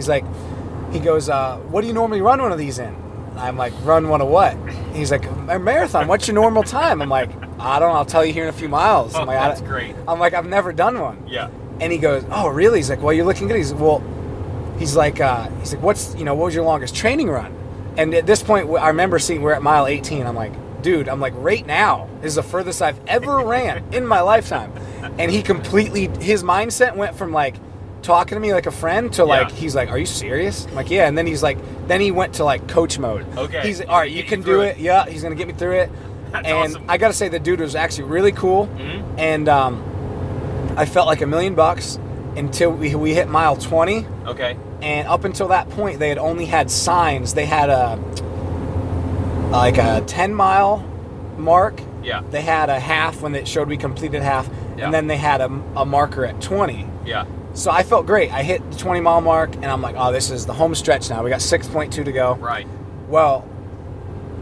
Speaker 3: He goes, what do you normally run one of these in? I'm like, run one of what? He's like, a marathon. What's your normal time? I'm like, I don't know. I'll tell you here in a few miles. I'm like,
Speaker 1: that's great.
Speaker 3: I'm like, I've never done one.
Speaker 1: Yeah.
Speaker 3: And he goes, oh, really? He's like, well, you're looking good. He's like, what was your longest training run? And at this point, I remember seeing we're at mile 18. I'm like, dude, right now, this is the furthest I've ever ran in my lifetime. And his mindset went from like talking to me like a friend to like, he's like, are you serious? I'm like, yeah. And then he went to like coach mode. Okay. He's like, all right, you can do it. Yeah, he's going to get me through it. That's awesome. I got to say, the dude was actually really cool. Mm-hmm. And I felt like $1 million until we hit mile 20.
Speaker 1: Okay.
Speaker 3: And up until that point, they had only had signs. They had a 10-mile mark.
Speaker 1: Yeah.
Speaker 3: They had a half when it showed we completed half.
Speaker 1: Yeah.
Speaker 3: And then they had a marker at 20.
Speaker 1: Yeah.
Speaker 3: So I felt great. I hit the 20-mile mark, and I'm like, oh, this is the home stretch now. We got 6.2 to go.
Speaker 1: Right.
Speaker 3: Well,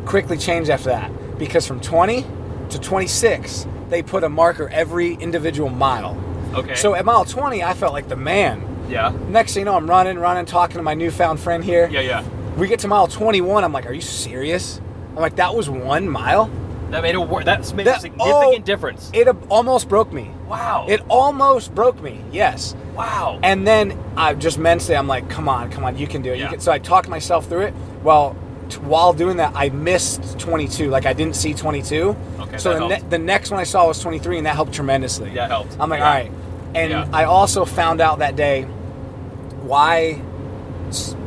Speaker 3: quickly changed after that. Because from 20 to 26, they put a marker every individual mile.
Speaker 1: Okay.
Speaker 3: So at mile 20, I felt like the man.
Speaker 1: Yeah.
Speaker 3: Next thing you know, I'm running, talking to my newfound friend here.
Speaker 1: Yeah.
Speaker 3: We get to mile 21. I'm like, are you serious? I'm like, that was 1 mile?
Speaker 1: That made a significant difference.
Speaker 3: It almost broke me.
Speaker 1: Wow.
Speaker 3: It almost broke me, yes.
Speaker 1: Wow.
Speaker 3: And then I just mentally, I'm like, come on, you can do it.
Speaker 1: Yeah.
Speaker 3: So I talked myself through it. Well, while doing that, I missed 22. Like, I didn't see 22.
Speaker 1: Okay,
Speaker 3: so the next one I saw was 23, and that helped tremendously.
Speaker 1: That helped.
Speaker 3: I'm like, all right. And I also found out that day why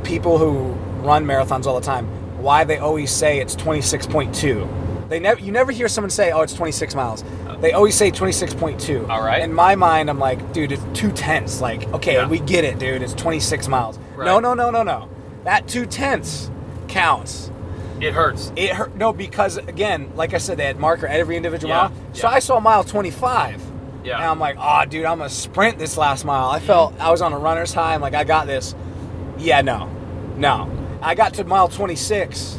Speaker 3: people who run marathons all the time, why they always say it's 26.2. You never hear someone say, oh, it's 26 miles. They always say 26.2.
Speaker 1: All right.
Speaker 3: In my mind, I'm like, dude, it's 2/10. Like, okay, we get it, dude. It's 26 miles.
Speaker 1: Right.
Speaker 3: No. That 2/10 counts.
Speaker 1: It hurts.
Speaker 3: It hurt. No, because, again, like I said, they had marker at every individual mile. So
Speaker 1: Yeah.
Speaker 3: I saw mile 25.
Speaker 1: Yeah.
Speaker 3: And I'm like, oh, dude, I'm going to sprint this last mile. I felt I was on a runner's high. I'm like, I got this. Yeah, no. I got to mile 26,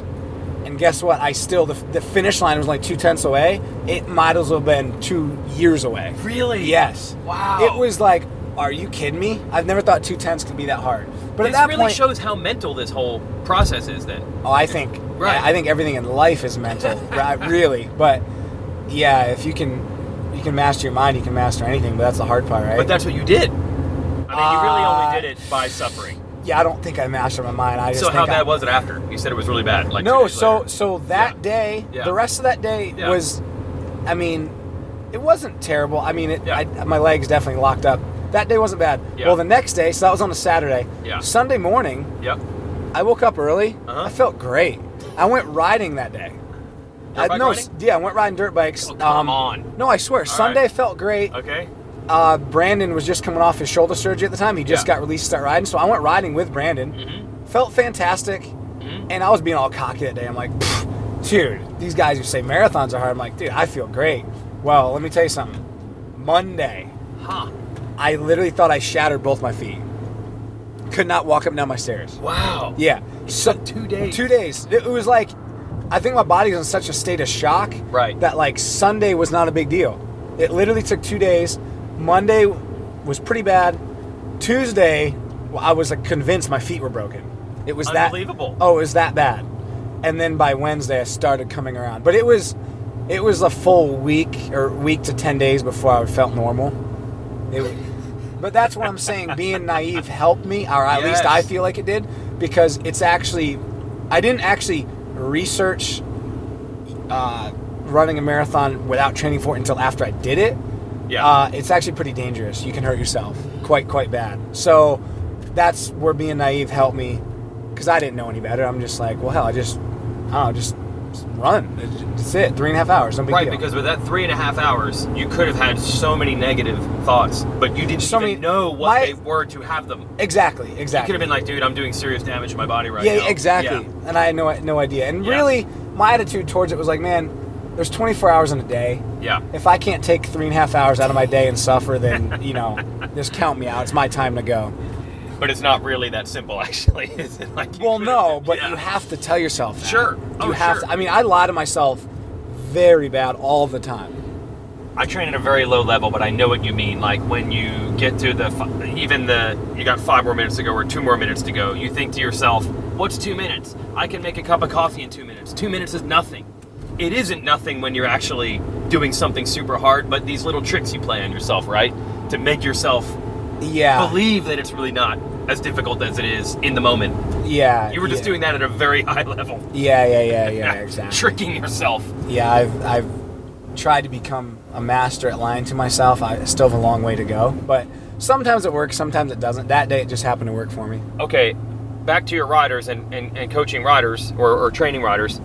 Speaker 3: and guess what? The finish line was like 2/10 away. It might as well have been 2 years away.
Speaker 1: Really?
Speaker 3: Yes.
Speaker 1: Wow.
Speaker 3: It was like, are you kidding me? I've never thought 2/10 could be that hard. But at that
Speaker 1: really
Speaker 3: point,
Speaker 1: shows how mental this whole process is then.
Speaker 3: oh, I think everything in life is mental, right? Really. But yeah, if you can master your mind, you can master anything. But that's the hard part, right?
Speaker 1: But that's what you did. I mean, you really only did it by suffering.
Speaker 3: Yeah, I don't think I mastered my mind. I just
Speaker 1: so how bad was it after? You said it was really bad. Like
Speaker 3: no,
Speaker 1: 2 days later.
Speaker 3: so that day, the rest of that day was, I mean, it wasn't terrible. I mean, my legs definitely locked up. That day wasn't bad.
Speaker 1: Yeah.
Speaker 3: Well, the next day, so that was on a Saturday.
Speaker 1: Yeah.
Speaker 3: Sunday morning, I woke up early. I felt great. I went riding that day.
Speaker 1: Riding?
Speaker 3: Yeah, I went riding dirt bikes.
Speaker 1: Oh, come on.
Speaker 3: No, I swear. Sunday felt great.
Speaker 1: Okay.
Speaker 3: Brandon was just coming off his shoulder surgery at the time. He just got released to start riding. So I went riding with Brandon.
Speaker 1: Mm-hmm.
Speaker 3: Felt fantastic. Mm-hmm. And I was being all cocky that day. I'm like, dude, these guys who say marathons are hard. I'm like, dude, I feel great. Well, let me tell you something. Monday, I literally thought I shattered both my feet. Could not walk up and down my stairs.
Speaker 1: Wow.
Speaker 3: Yeah.
Speaker 1: So 2 days.
Speaker 3: 2 days. It was like, I think my body was in such a state of shock that like Sunday was not a big deal. It literally took 2 days. Monday was pretty bad. Tuesday, I was like convinced my feet were broken. It was
Speaker 1: unbelievable.
Speaker 3: It was that bad. And then by Wednesday, I started coming around. But it was a full week to 10 days before I felt normal. But that's what I'm saying. Being naive helped me, or at least I feel like it did, because it's actually, I didn't actually research running a marathon without training for it until after I did it.
Speaker 1: Yeah.
Speaker 3: It's actually pretty dangerous. You can hurt yourself quite bad. So that's where being naive helped me, because I didn't know any better. I'm just like, well, hell, just run. That's it. 3.5 hours. No big deal.
Speaker 1: Right, because with that 3.5 hours, you could have had so many negative thoughts, but you didn't even know what they were to have them.
Speaker 3: Exactly. You
Speaker 1: could have been like, dude, I'm doing serious damage to my body right now.
Speaker 3: Yeah, exactly. Yeah. And I had no idea. And really, my attitude towards it was like, man, there's 24 hours in a day.
Speaker 1: Yeah.
Speaker 3: If I can't take 3.5 hours out of my day and suffer, then, just count me out. It's my time to go.
Speaker 1: But it's not really that simple, actually. Is it? Like,
Speaker 3: well, no, but you have to tell yourself that.
Speaker 1: Sure.
Speaker 3: You have to. I mean, I lie to myself very bad all the time.
Speaker 1: I train at a very low level, but I know what you mean. Like when you get to you got 5 more minutes to go or 2 more minutes to go, you think to yourself, what's 2 minutes? I can make a cup of coffee in 2 minutes. 2 minutes is nothing. It isn't nothing when you're actually doing something super hard, but these little tricks you play on yourself, right? To make yourself believe that it's really not as difficult as it is in the moment.
Speaker 3: Yeah.
Speaker 1: You were just doing that at a very high level.
Speaker 3: Yeah, exactly.
Speaker 1: Tricking yourself.
Speaker 3: Yeah, I've tried to become a master at lying to myself. I still have a long way to go, but sometimes it works, sometimes it doesn't. That day it just happened to work for me.
Speaker 1: Okay, back to your riders and coaching riders or training riders.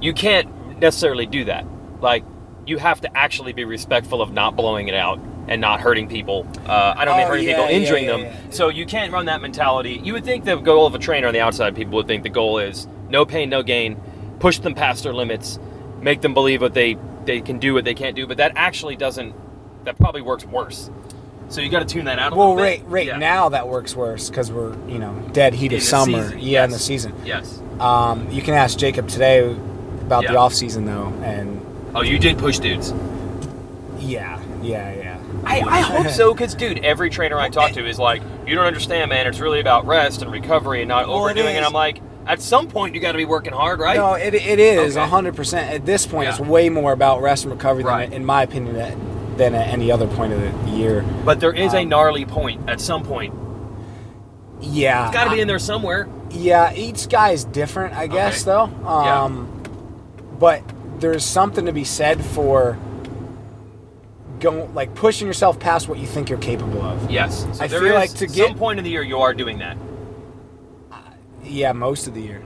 Speaker 1: You can't necessarily do that. Like, you have to actually be respectful of not blowing it out and not hurting people. I don't mean hurting people, injuring them.
Speaker 3: Yeah.
Speaker 1: So you can't run that mentality. You would think the goal of a trainer on the outside, people would think the goal is no pain, no gain, push them past their limits, make them believe what they can do, what they can't do. But that actually doesn't, that probably works worse. So you got to tune that out a little bit.
Speaker 3: Right now that works worse because we're, dead heat of summer.
Speaker 1: Season.
Speaker 3: In the season.
Speaker 1: Yes.
Speaker 3: You can ask Jacob today about the off season though, and
Speaker 1: you did push dudes.
Speaker 3: Yeah.
Speaker 1: I hope so, because, dude, every trainer I talk to is like, you don't understand, man. It's really about rest and recovery and not overdoing it. I'm like, at some point, you got to be working hard, right?
Speaker 3: No, it is 100%. At this point, it's way more about rest and recovery, than, in my opinion, than at any other point of the year.
Speaker 1: But there is a gnarly point at some point.
Speaker 3: Yeah.
Speaker 1: It's got to be in there somewhere.
Speaker 3: Yeah, each guy is different, I guess, though. But there's something to be said for pushing yourself past what you think you're capable of.
Speaker 1: Yes. So
Speaker 3: I feel like to get
Speaker 1: some point in the year you are doing that.
Speaker 3: Yeah, most of the year.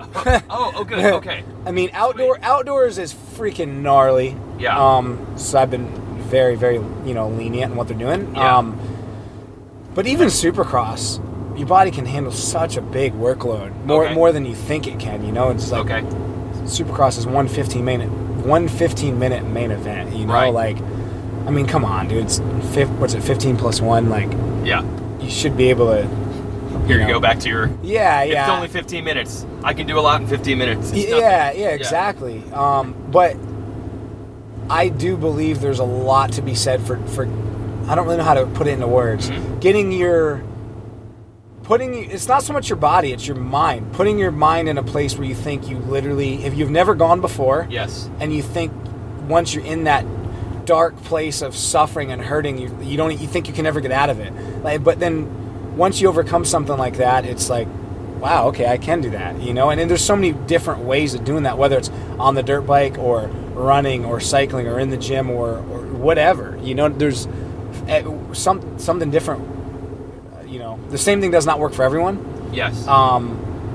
Speaker 1: Oh, good. Okay.
Speaker 3: I mean, outdoors is freaking gnarly.
Speaker 1: Yeah.
Speaker 3: So I've been very, very, lenient in what they're doing.
Speaker 1: Yeah.
Speaker 3: But even Supercross, your body can handle such a big workload, more than you think it can. It's like Supercross is 115 minute main event. I mean, come on, dude. It's 15 plus 1? Like, you should be able to.
Speaker 1: Here you go back to your.
Speaker 3: Yeah.
Speaker 1: It's only 15 minutes. I can do a lot in 15 minutes.
Speaker 3: Yeah, exactly. But I do believe there's a lot to be said for I don't really know how to put it into words. Mm-hmm. It's not so much your body, it's your mind. Putting your mind in a place where you think you literally, if you've never gone before, and you think once you're in that dark place of suffering and hurting, you think you can never get out of it. But then once you overcome something like that, it's like, wow, okay, I can do that, And then there's so many different ways of doing that, whether it's on the dirt bike or running or cycling or in the gym or whatever. There's something different. The same thing does not work for everyone.
Speaker 1: Yes.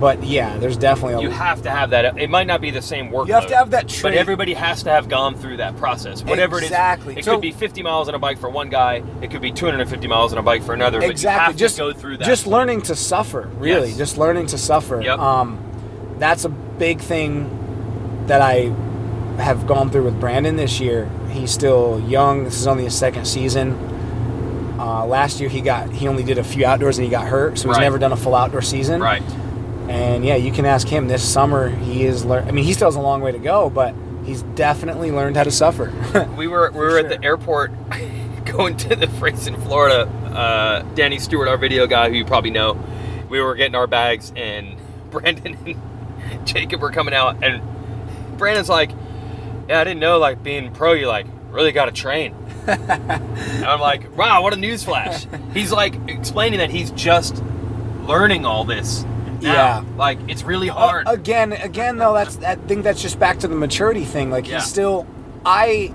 Speaker 3: But yeah, there's definitely
Speaker 1: you have to have that. It might not be the same workload.
Speaker 3: You have to have that trait.
Speaker 1: But everybody has to have gone through that process. Whatever
Speaker 3: exactly.
Speaker 1: It is. It could be 50 miles on a bike for one guy. It could be 250 miles on a bike for another.
Speaker 3: Exactly.
Speaker 1: But you have to go through that.
Speaker 3: Just learning to suffer, really.
Speaker 1: Yes.
Speaker 3: Just learning to suffer.
Speaker 1: Yep.
Speaker 3: That's a big thing that I have gone through with Brandon this year. He's still young. This is only his second season. Last year he only did a few outdoors and he got hurt, so he's never done a full outdoor season.
Speaker 1: Right.
Speaker 3: And yeah, you can ask him this summer. He still has a long way to go, but he's definitely learned how to suffer.
Speaker 1: we were at the airport going to the race in Florida. Danny Stewart, our video guy, who you probably know, we were getting our bags, and Brandon and Jacob were coming out, and Brandon's like, "Yeah, I didn't know, like, being pro, you like really got to train." And I'm like, wow, what a newsflash. He's like explaining that he's just learning all this now.
Speaker 3: Yeah.
Speaker 1: Like, it's really hard.
Speaker 3: Again though, I think that's just back to the maturity thing. Like, I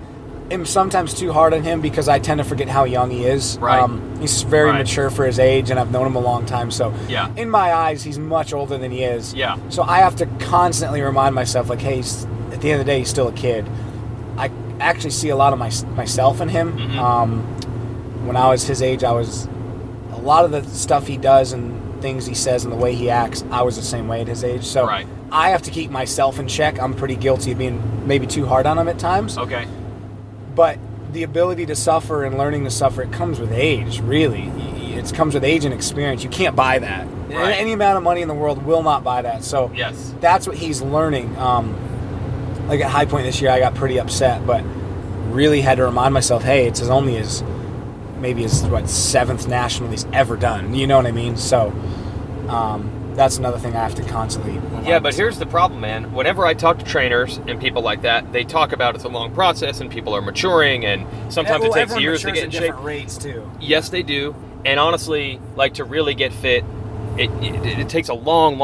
Speaker 3: am sometimes too hard on him because I tend to forget how young he is.
Speaker 1: Right.
Speaker 3: He's very mature for his age, and I've known him a long time. So in my eyes, he's much older than he is.
Speaker 1: Yeah.
Speaker 3: So I have to constantly remind myself, like, hey, at the end of the day, he's still a kid. I actually see a lot of myself in him. Mm-hmm. When I was his age, a lot of the stuff he does and things he says and the way he acts, I was the same way at his age. So I have to keep myself in check. I'm pretty guilty of being maybe too hard on him at times.
Speaker 1: Okay.
Speaker 3: But the ability to suffer and learning to suffer, it comes with age, really. It comes with age and experience. You can't buy that.
Speaker 1: Right.
Speaker 3: Any amount of money in the world will not buy that. So that's what he's learning. Like at High Point this year, I got pretty upset, but really had to remind myself, hey, it's only his 7th national he's ever done. You know what I mean? So that's another thing I have to constantly.
Speaker 1: Yeah, but here's the problem, man. Whenever I talk to trainers and people like that, they talk about it's a long process and people are maturing, and sometimes it takes years to get in shape.
Speaker 3: Different rates too.
Speaker 1: Yes, they do. And honestly, like, to really get fit, it takes a long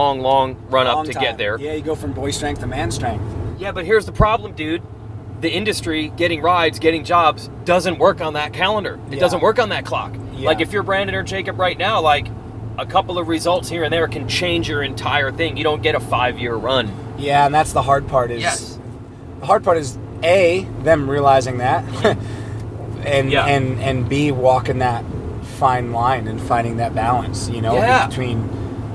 Speaker 1: run up to get there.
Speaker 3: Yeah, you go from boy strength to man strength.
Speaker 1: Yeah, but here's the problem, dude. The industry, getting rides, getting jobs, doesn't work on that calendar. It doesn't work on that clock. Yeah. Like, if you're Brandon or Jacob right now, like, a couple of results here and there can change your entire thing. You don't get a 5-year run.
Speaker 3: Yeah, and that's the hard part. The hard part is, A, them realizing that. and B, walking that fine line and finding that balance, between,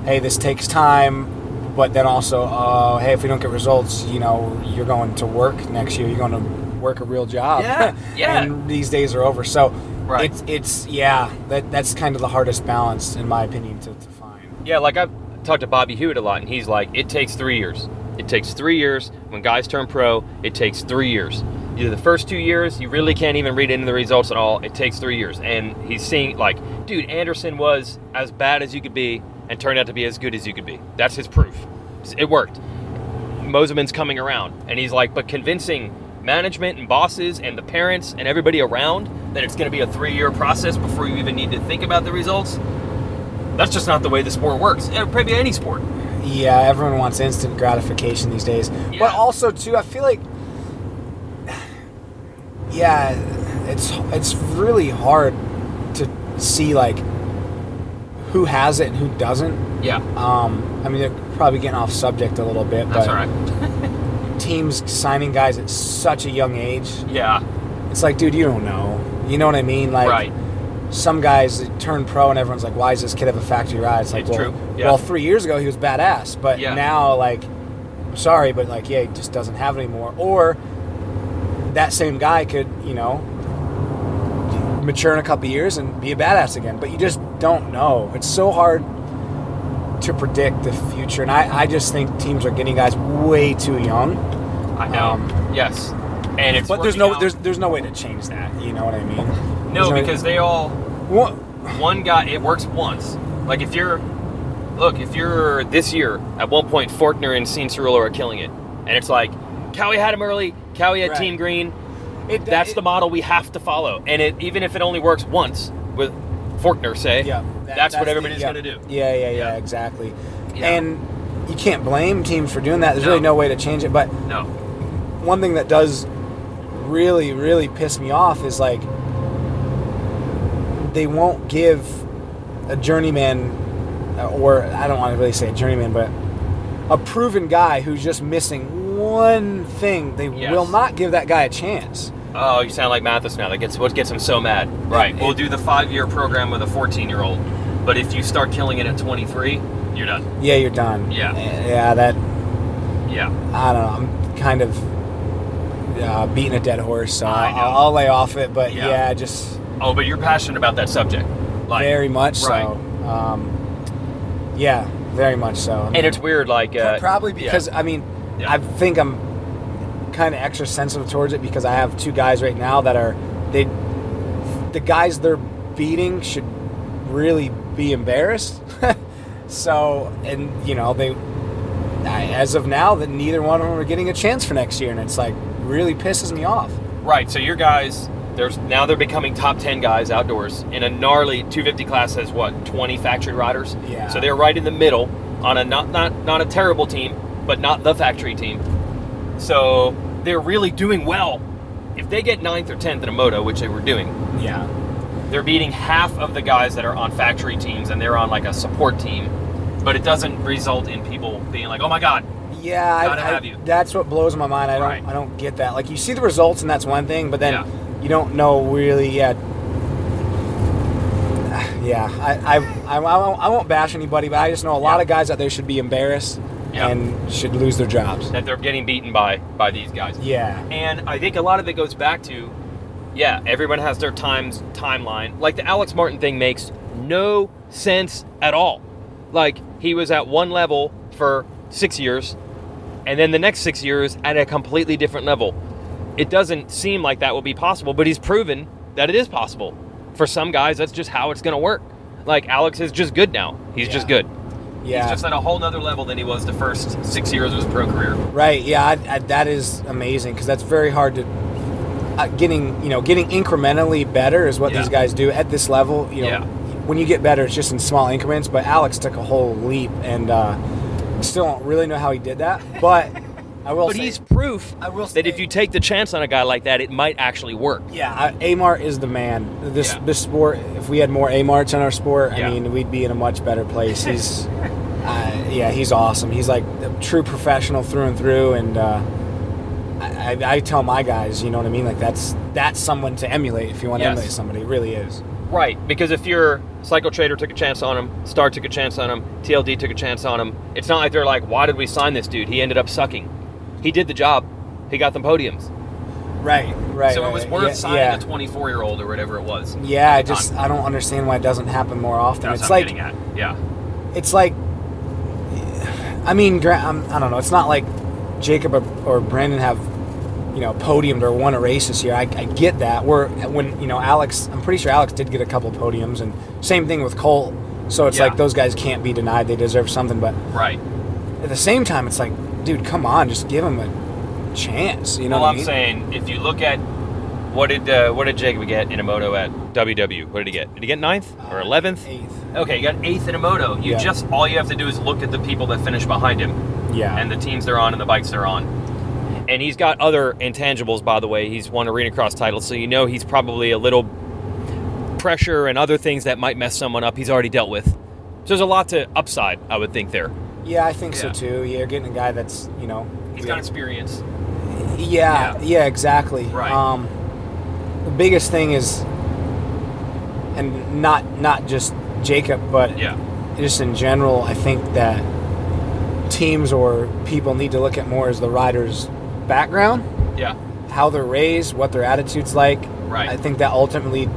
Speaker 3: hey, this takes time, but then also, hey, if we don't get results, you're going to work next year. You're going to work a real job.
Speaker 1: Yeah.
Speaker 3: And these days are over. So
Speaker 1: right.
Speaker 3: that's kind of the hardest balance, in my opinion, to find.
Speaker 1: Yeah, like I've talked to Bobby Hewitt a lot, and he's like, it takes 3 years. It takes 3 years. When guys turn pro, it takes 3 years. Either the first 2 years, you really can't even read into the results at all. It takes 3 years. And he's seeing, like, dude, Anderson was as bad as you could be and turned out to be as good as you could be. That's his proof. It worked. Moseman's coming around. And he's like, but convincing management and bosses and the parents and everybody around that it's going to be a 3-year process before you even need to think about the results, that's just not the way the sport works. Probably any sport.
Speaker 3: Yeah, everyone wants instant gratification these days. Yeah. But also, too, I feel like, it's really hard to see, like, who has it and who doesn't.
Speaker 1: Yeah.
Speaker 3: I mean, they're probably getting off subject a little bit,
Speaker 1: that's
Speaker 3: but
Speaker 1: all right.
Speaker 3: teams signing guys at such a young age.
Speaker 1: Yeah.
Speaker 3: It's like, dude, you don't know. You know what I mean? Like,
Speaker 1: right.
Speaker 3: Some guys turn pro and everyone's like, why does this kid have a factory ride? It's like,
Speaker 1: true. Yeah.
Speaker 3: Well, 3 years ago he was badass, but now, like, I'm sorry, but, like, he just doesn't have it anymore. Or that same guy could, mature in a couple years and be a badass again. But you just don't know. It's so hard to predict the future. And I just think teams are getting guys way too young.
Speaker 1: I know. Yes. And it's
Speaker 3: but there's no way to change that. You know what I mean?
Speaker 1: No, because they all one guy. It works once. Like if you're this year at one point Faulkner and Cianciarulo are killing it, and it's like Cowie had him early. Cowie had Team Green. That's the model we have to follow. And even if it only works once with Faulkner, say, that's what everybody's going to do.
Speaker 3: Yeah, exactly. Yeah. And you can't blame teams for doing that. There's really no way to change it. But one thing that does really, really piss me off is, like, they won't give a journeyman, or I don't want to really say a journeyman, but a proven guy who's just missing one thing. They will not give that guy a chance.
Speaker 1: Oh, you sound like Mathis now. That's what gets him so mad. Right. We'll do the 5-year program with a 14-year-old, but if you start killing it at 23, you're done.
Speaker 3: Yeah, you're done.
Speaker 1: Yeah.
Speaker 3: Yeah, I don't know. I'm kind of beating a dead horse, so I'll lay off it. But just.
Speaker 1: Oh, but you're passionate about that subject. Like,
Speaker 3: very much so. Very much so.
Speaker 1: And it's weird, like
Speaker 3: probably because I think I'm kind of extra sensitive towards it because I have 2 guys right now that are the guys they're beating should really be embarrassed. So, and as of now, that neither one of them are getting a chance for next year, and it's like really pisses me off.
Speaker 1: Right. So your guys, they're becoming top 10 guys outdoors in a gnarly 250 class. Has 20 factory riders.
Speaker 3: Yeah.
Speaker 1: So they're right in the middle on a not a terrible team, but not the factory team. So they're really doing well. If they get 9th or 10th in a moto, which they were doing, they're beating half of the guys that are on factory teams, and they're on like a support team. But it doesn't result in people being like, "Oh my God, gotta have you."
Speaker 3: That's what blows my mind. I don't get that. Like, you see the results, and that's one thing, but then you don't know really. I won't bash anybody, but I just know a lot of guys out there should be embarrassed. And should lose their jobs.
Speaker 1: That they're getting beaten by these guys.
Speaker 3: Yeah.
Speaker 1: And I think a lot of it goes back to, everyone has their timeline. Like the Alex Martin thing makes no sense at all. Like, he was at one level for 6 years, and then the next 6 years at a completely different level. It doesn't seem like that will be possible, but he's proven that it is possible. For some guys, that's just how it's going to work. Like, Alex is just good now. He's just good.
Speaker 3: Yeah.
Speaker 1: He's just at a whole nother level than he was the first 6 years of his pro career.
Speaker 3: Right. Yeah. That is amazing because that's very hard to getting incrementally better is what these guys do at this level. When you get better, it's just in small increments. But Alex took a whole leap, and still don't really know how he did that. But I will.
Speaker 1: But he's proof that if you take the chance on a guy like that, it might actually work.
Speaker 3: Yeah. Amart is the man. This sport. If we had more Amarts in our sport, I mean, we'd be in a much better place. He's. He's awesome. He's like a true professional through and through, and I tell my guys, you know what I mean? Like, that's someone to emulate if you want to emulate somebody. It really is.
Speaker 1: Right, because if your Cycle Trader took a chance on him, Star took a chance on him, TLD took a chance on him, it's not like they're like, why did we sign this dude? He ended up sucking. He did the job. He got them podiums.
Speaker 3: Right.
Speaker 1: So it was worth signing a 24-year-old or whatever it was.
Speaker 3: Yeah, I don't understand why it doesn't happen more often.
Speaker 1: That's
Speaker 3: it's
Speaker 1: what I'm
Speaker 3: like,
Speaker 1: getting at. Yeah.
Speaker 3: It's like, I mean, I don't know. It's not like Jacob or Brandon have, podiumed or won a race this year. I get that. Alex, I'm pretty sure Alex did get a couple podiums, and same thing with Cole. So it's like those guys can't be denied. They deserve something. But at the same time, it's like, dude, come on, just give them a chance. You know what I mean?
Speaker 1: I'm saying, if you look at what did Jacob get in a moto at WW? What did he get? Did he get 9th or 11th?
Speaker 3: 8th.
Speaker 1: Okay, you got 8th in a moto. All you have to do is look at the people that finish behind him.
Speaker 3: Yeah.
Speaker 1: And the teams they're on and the bikes they're on. And he's got other intangibles, by the way. He's won Arenacross titles, so he's probably a little pressure and other things that might mess someone up he's already dealt with. So there's a lot to upside, I would think, there.
Speaker 3: Yeah, I think so too. You're getting a guy that's,
Speaker 1: He's got experience.
Speaker 3: Yeah, exactly.
Speaker 1: Right.
Speaker 3: The biggest thing is, and not just Jacob, but just in general, I think that teams or people need to look at more as the rider's background.
Speaker 1: Yeah.
Speaker 3: How they're raised, what their attitude's like.
Speaker 1: Right.
Speaker 3: I think that ultimately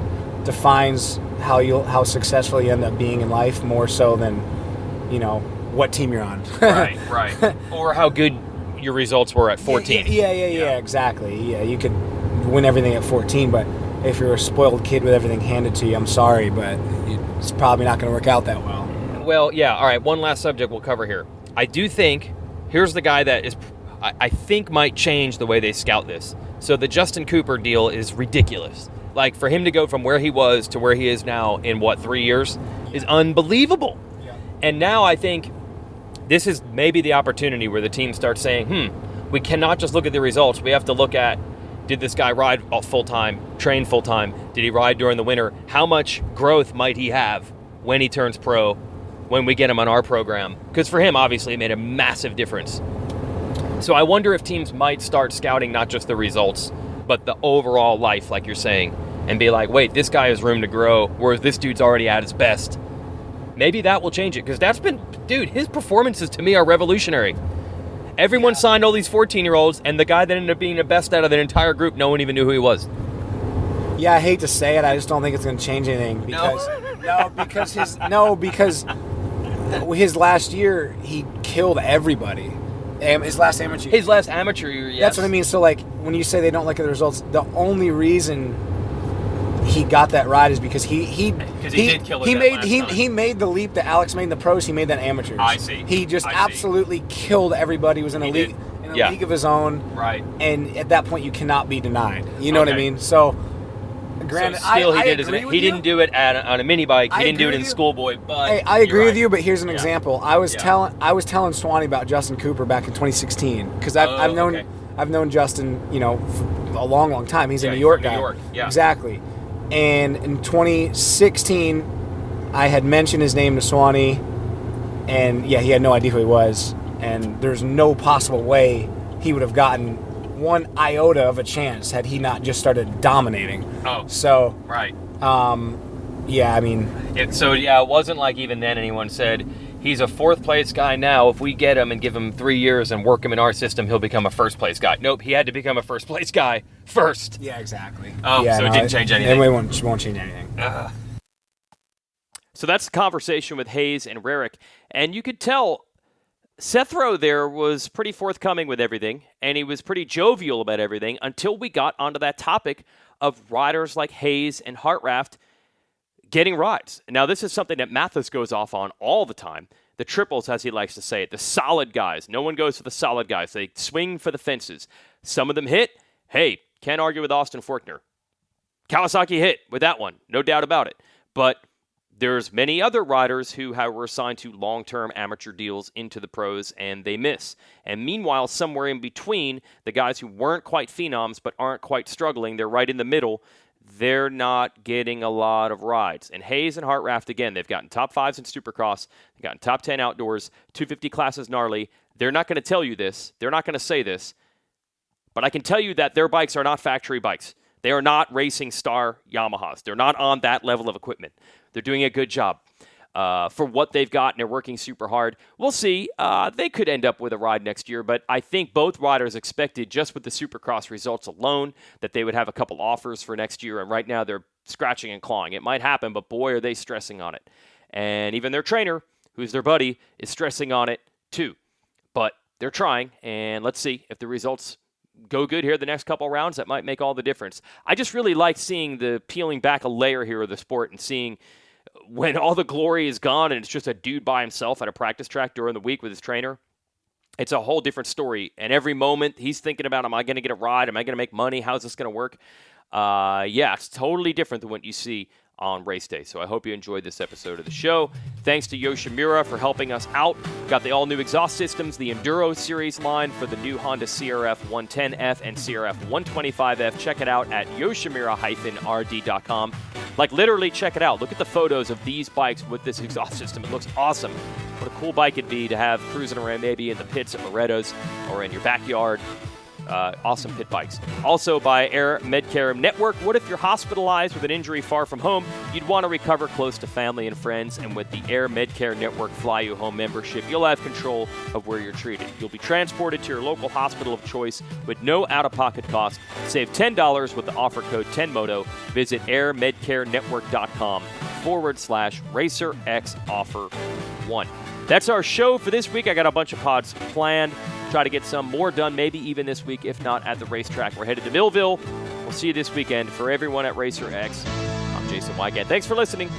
Speaker 3: defines how successful you end up being in life, more so than, what team you're on.
Speaker 1: Right. Or how good your results were at 14.
Speaker 3: Yeah, exactly. Yeah, you could win everything at 14, but if you're a spoiled kid with everything handed to you, I'm sorry, but it's probably not going to work out that well.
Speaker 1: Well, yeah, all right, one last subject we'll cover here. I do think, here's the guy that is, I think might change the way they scout this. So the Justin Cooper deal is ridiculous. Like, for him to go from where he was to where he is now in, 3 years is unbelievable.
Speaker 3: Yeah.
Speaker 1: And now I think this is maybe the opportunity where the team starts saying, we cannot just look at the results. We have to look at, did this guy ride full-time, train full-time? Did he ride during the winter? How much growth might he have when he turns pro, when we get him on our program? Because for him, obviously, it made a massive difference. So I wonder if teams might start scouting not just the results, but the overall life, like you're saying, and be like, wait, this guy has room to grow, whereas this dude's already at his best. Maybe that will change it, because his performances to me are revolutionary. Everyone signed all these 14-year-olds, and the guy that ended up being the best out of that entire group, no one even knew who he was.
Speaker 3: Yeah, I hate to say it, I just don't think it's going to change anything. Because because his last year, he killed everybody. His last amateur
Speaker 1: year, yes.
Speaker 3: That's what I mean. So, like, when you say they don't look at the results, the only reason he got that ride is because he
Speaker 1: did kill it.
Speaker 3: He made the leap that Alex made in the pros. He made that in amateurs.
Speaker 1: I see.
Speaker 3: He just absolutely killed everybody. He was in a league of his own.
Speaker 1: Right.
Speaker 3: And at that point, you cannot be denied. You know what I mean? So, granted,
Speaker 1: he didn't do it on a mini bike. He didn't do it in schoolboy. But
Speaker 3: hey, I agree with you. But here's an example. I was telling Swanee about Justin Cooper back in 2016 because I've known Justin, for a long time. He's a New York guy. New York. Yeah. Exactly. And in 2016, I had mentioned his name to Swanee, and he had no idea who he was. And there's no possible way he would have gotten one iota of a chance had he not just started dominating.
Speaker 1: Oh.
Speaker 3: So.
Speaker 1: Right.
Speaker 3: Yeah, I mean.
Speaker 1: It wasn't like even then anyone said, he's a fourth-place guy now. If we get him and give him 3 years and work him in our system, he'll become a first-place guy. Nope, he had to become a first-place guy first.
Speaker 3: Yeah, exactly.
Speaker 1: Oh, so it didn't change anything.
Speaker 3: It won't change anything.
Speaker 1: So that's the conversation with Hayes and Rarick. And you could tell Seth Rowe there was pretty forthcoming with everything, and he was pretty jovial about everything until we got onto that topic of riders like Hayes and Hartraft getting rides. Now, this is something that Mathis goes off on all the time. The triples, as he likes to say it, the solid guys. No one goes for the solid guys. They swing for the fences. Some of them hit. Hey, can't argue with Austin Forkner. Kawasaki hit with that one, no doubt about it. But there's many other riders who were assigned to long-term amateur deals into the pros, and they miss. And meanwhile, somewhere in between, the guys who weren't quite phenoms but aren't quite struggling, they're right in the middle, they're not getting a lot of rides. And Hayes and Hartraft, again, they've gotten top 5s in Supercross, they've gotten top 10 outdoors, 250 classes gnarly. They're not going to tell you this. They're not going to say this. But I can tell you that their bikes are not factory bikes. They are not racing star Yamahas. They're not on that level of equipment. They're doing a good job for what they've got, and they're working super hard. We'll see. They could end up with a ride next year, but I think both riders expected, just with the Supercross results alone, that they would have a couple offers for next year, and right now they're scratching and clawing. It might happen, but boy, are they stressing on it. And even their trainer, who's their buddy, is stressing on it too. But they're trying, and let's see if the results go good here the next couple rounds. That might make all the difference. I just really like seeing the peeling back a layer here of the sport and seeing when all the glory is gone and it's just a dude by himself at a practice track during the week with his trainer. It's a whole different story. And every moment he's thinking about, am I going to get a ride? Am I going to make money? How's this going to work? It's totally different than what you see on race day. So I hope you enjoyed this episode of the show. Thanks to Yoshimura for helping us out. Got the all-new exhaust systems, the Enduro Series line for the new Honda CRF 110F and CRF 125F. Check it out at yoshimura-rd.com. Like, literally check it out. Look at the photos of these bikes with this exhaust system. It looks awesome. What a cool bike it'd be to have cruising around maybe in the pits at Loretta's or in your backyard. Awesome pit bikes. Also by Air Medcare Network. What if you're hospitalized with an injury far from home? You'd want to recover close to family and friends, and with the Air Medcare Network Fly You Home membership, you'll have control of where you're treated. You'll be transported to your local hospital of choice with no out-of-pocket cost. Save $10 with the offer code 10MOTO. Visit airmedcarenetwork.com/RacerXOffer1. That's our show for this week. I got a bunch of pods planned. Try to get some more done, maybe even this week, if not at the racetrack. We're headed to Millville. We'll see you this weekend. For everyone at Racer X, I'm Jason Weigandt. Thanks for listening.